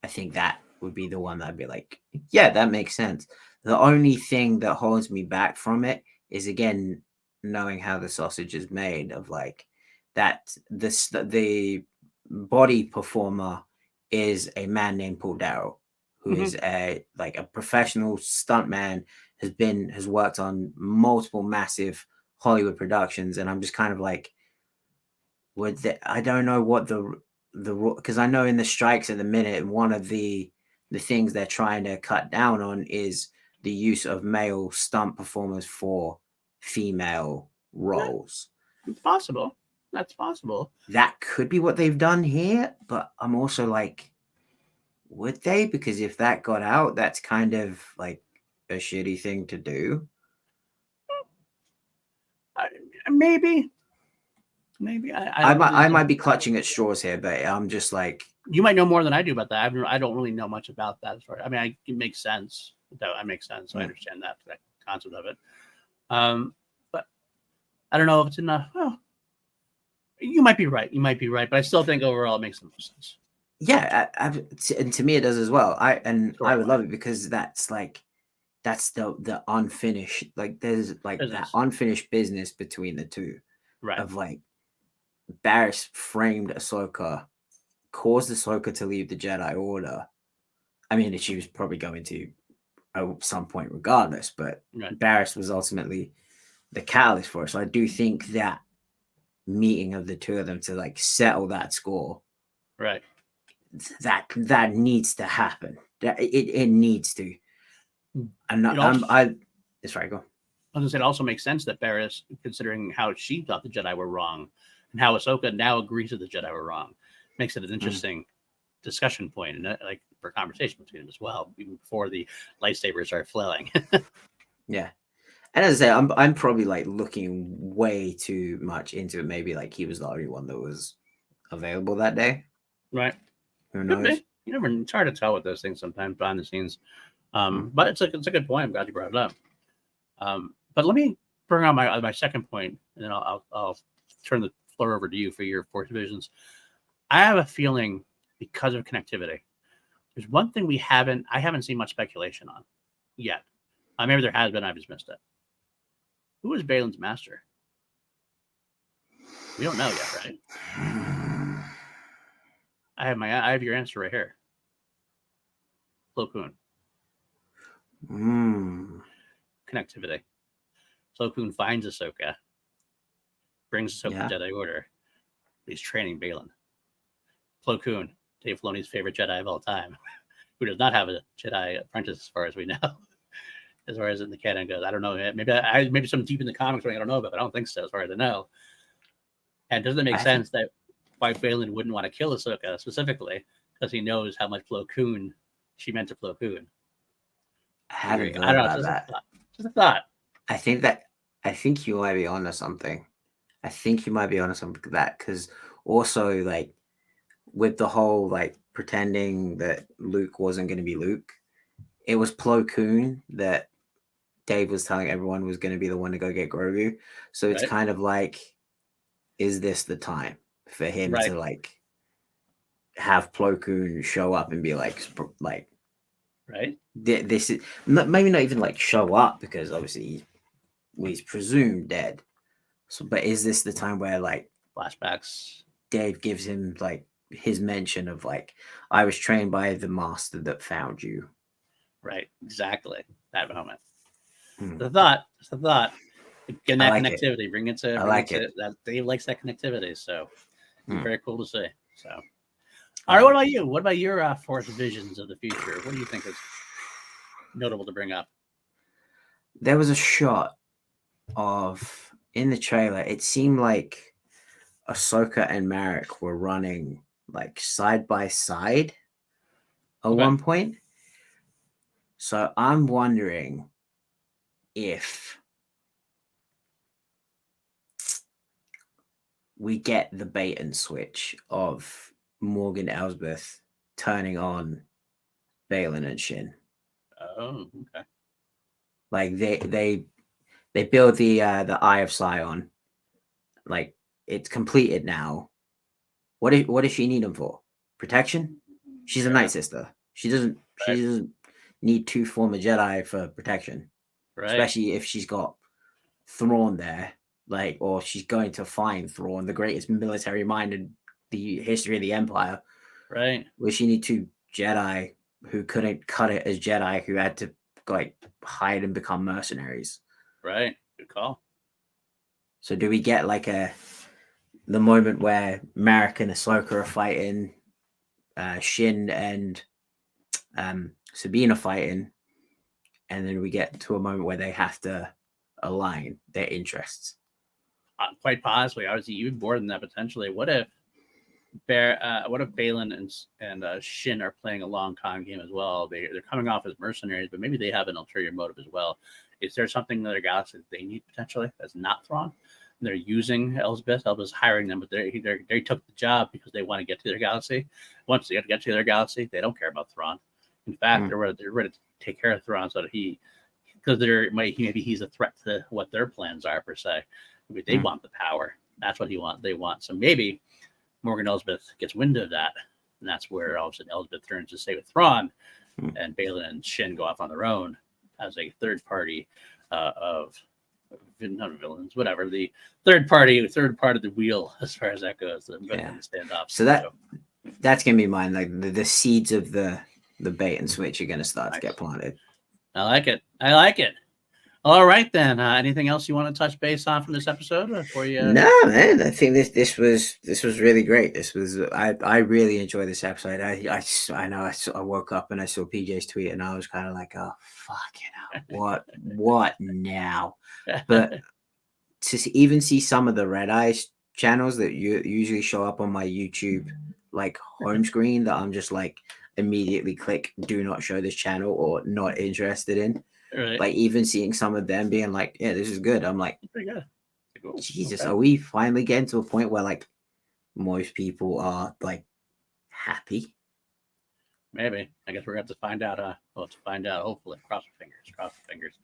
I think that would be the one that'd be like, yeah, that makes sense. The only thing that holds me back from it is, again, knowing how the sausage is made, of like that the body performer is a man named Paul Darrell, who is a professional stuntman, has worked on multiple massive Hollywood productions, and I'm just kind of like, I don't know what the because I know in the strikes at the minute, one of the things they're trying to cut down on is the use of male stunt performers for female roles. It's possible. That's possible. That could be what they've done here, but I'm also like, would they? Because if that got out, that's kind of like a shitty thing to do. Maybe. I might be clutching at straws here, but I'm just like, you might know more than I do about that. I don't really know much about that. I mean, it makes sense. That makes sense. So I understand that concept of it. But I don't know if it's enough. Well, you might be right. But I still think overall it makes the most sense. Yeah, and to me it does as well. I would love it, because that's the unfinished, like there's like that unfinished business between the two, right? Of like Barriss framed Ahsoka, caused Ahsoka to leave the Jedi Order. I mean, she was probably going to at some point regardless, but Barriss was ultimately the catalyst for it. So I do think that meeting of the two of them to like settle that score, right, that needs to happen. It needs to. It's right. Go. I was gonna say, it also makes sense that Barriss, considering how she thought the Jedi were wrong, and how Ahsoka now agrees that the Jedi were wrong, makes it an interesting discussion point, and like for conversation between them as well, even before the lightsabers are flailing. Yeah. And as I say, I'm probably like looking way too much into it. Maybe like he was the only one that was available that day. Right. Who knows? It's hard to tell with those things sometimes behind the scenes. But it's a good point. I'm glad you brought it up. But let me bring on my second point, and then I'll turn the floor over to you for your Force Visions. I have a feeling, because of connectivity, there's one thing I haven't seen much speculation on yet. Maybe there has been, I've just missed it. Who is Baylan's master? We don't know yet, right? I have your answer right here. Plo Koon. Connectivity. Plo Koon finds Ahsoka, brings Ahsoka to Jedi Order. He's training Baylan. Plo Koon, Dave Filoni's favorite Jedi of all time, who does not have a Jedi apprentice as far as we know. As far as in the canon goes, I don't know. Maybe some deep in the comics I don't know about, but I don't think so, as far as I know. And doesn't it make sense that why Baylan wouldn't want to kill Ahsoka specifically, because he knows how much Plo Koon she meant to Plo Koon. I haven't thought about that. Just a thought. I think you might be onto something. I think you might be onto something with that, because also like with the whole like pretending that Luke wasn't going to be Luke, it was Plo Koon that Dave was telling everyone was going to be the one to go get Grogu. So it's kind of like is this the time for him Right. to like have Plo Koon show up and be like right. This is maybe not even like show up because obviously he's presumed dead. So, but is this the time where like Flashbacks. Dave gives him like his mention of like, I was trained by the master that found you. Right. Exactly. That moment. Hmm. The thought. It's the thought. Getting that like connectivity. It. Bring it to. I like it. That Dave likes that connectivity. So it's very cool to see. So. All right. What about you? What about your fourth visions of the future? What do you think is notable to bring up? There was a shot of in the trailer. It seemed like Ahsoka and Marrok were running like side by side at one point. So I'm wondering if we get the bait and switch of Morgan Elsbeth turning on Baylan and Shin. Oh, okay. Like they build the Eye of Sion. Like it's completed now. What does she need him for? Protection? She's a Night Sister. She doesn't need two former Jedi for protection. Right. Especially if she's got Thrawn there, like, or she's going to find Thrawn, the greatest military mind in the history of the Empire. Right. Where she need two Jedi who couldn't cut it as Jedi, who had to like hide and become mercenaries. Right. Good call. So do we get like the moment where Marrok and Ahsoka are fighting, Shin and Sabine are fighting, and then we get to a moment where they have to align their interests? Quite possibly. I was even more than that potentially. What if Baylan and Shin are playing a long con game as well? They're coming off as mercenaries, but maybe they have an ulterior motive as well. Is there something in their galaxy that they need potentially that's not Thrawn? They're using Elsbeth. Elsbeth's hiring them, but they took the job because they want to get to their galaxy. Once they get to their galaxy, they don't care about Thrawn. In fact, they're ready to take care of Thrawn so that because maybe he's a threat to what their plans are per se. Maybe they want the power. That's what they want. So maybe Morgan Elsbeth gets wind of that, and that's where all of a sudden Elsbeth turns to stay with Thrawn, and Baylan and Shin go off on their own as a third party of not villains, whatever, the third part of the wheel as far as that goes. The standoff. So that's gonna be mine. Like the seeds of the bait and switch are gonna start to get planted. I like it. All right then. Anything else you want to touch base on from this episode before you? No, man. I think this was really great. I really enjoyed this episode. I know I woke up and I saw PJ's tweet and I was kind of like, oh fucking hell, what now? But to even see some of the Red Eyes channels that usually show up on my YouTube like home screen that I'm just like immediately click do not show this channel or not interested in. Right. Like even seeing some of them being like, yeah, this is good. I'm like, pretty good. Cool. Jesus, are we finally getting to a point where like most people are like happy? Maybe. I guess we're going to have to find out. We'll have to find out. Hopefully, cross the fingers.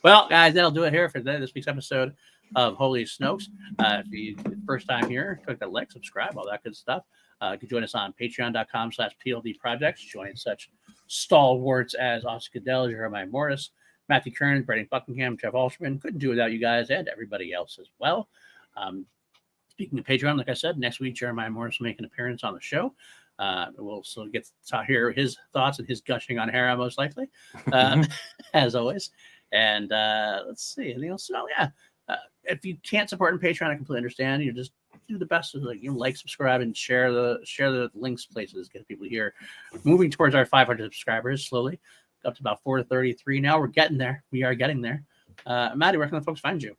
Well, guys, that'll do it here for this week's episode of Holy Snokes. If you first time here, click that like, subscribe, all that good stuff. You can join us on patreon.com/PLD projects. Join such stalwarts as Oscar Cadell, Jeremiah Morris, Matthew Kern, Brady Buckingham, Jeff Alsherman. Couldn't do without you guys and everybody else as well. Speaking of Patreon, like I said, next week Jeremiah Morris will make an appearance on the show. We'll still get to hear his thoughts and his gushing on Hera, most likely, as always. And let's see, anything else? Oh, yeah. If you can't support on Patreon, I completely understand. You just do the best of like, subscribe, and share the links places. Get people here. Moving towards our 500 subscribers slowly, up to about 433 now. We're getting there. We are getting there. Matty, where can the folks find you?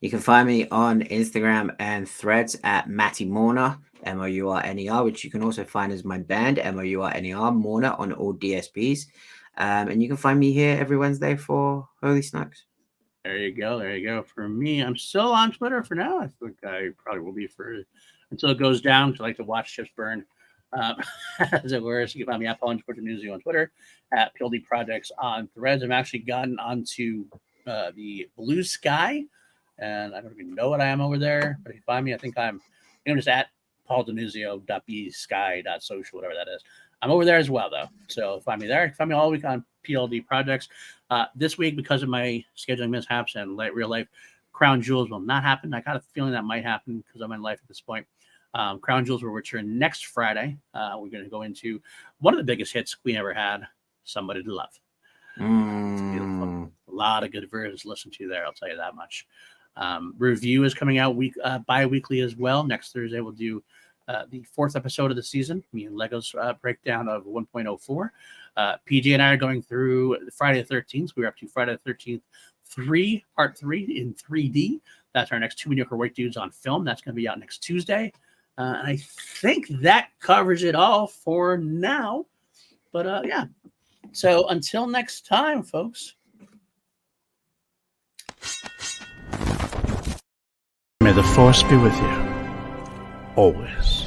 You can find me on Instagram and Threads at Matty Mourner, Mourner, which you can also find as my band, Mourner, Mourner, on all DSPs. And you can find me here every Wednesday for Holy Snokes. There you go. For me, I'm still on Twitter for now. I think I probably will be until it goes down, because I like to watch ships burn, as it were. So you can find me at Paul Twitter News on Twitter, at PLD Projects on Threads. I've actually gotten onto the Blue Sky and I don't even know what I am over there. But if you find me, I think I'm just at pauldenuzio.bsky.social, whatever that is. I'm over there as well, though. So find me there. Find me all week on PLD projects. This week, because of my scheduling mishaps and real life, Crown Jewels will not happen. I got a feeling that might happen because I'm in life at this point. Crown Jewels will return next Friday. We're going to go into one of the biggest hits Queen ever had, Somebody to Love. It's beautiful. A lot of good versions to listen to there, I'll tell you that much. Review is coming out bi-weekly as well. Next Thursday, we'll do the 4th episode of the season, me and Lego's breakdown of 1.04. PJ and I are going through Friday the 13th. We're up to Friday the 13th, Part 3 in 3D. That's our next Two Mediocre White Dudes on film. That's going to be out next Tuesday. And I think that covers it all for now. But yeah. So until next time, folks. May the Force be with you. Always.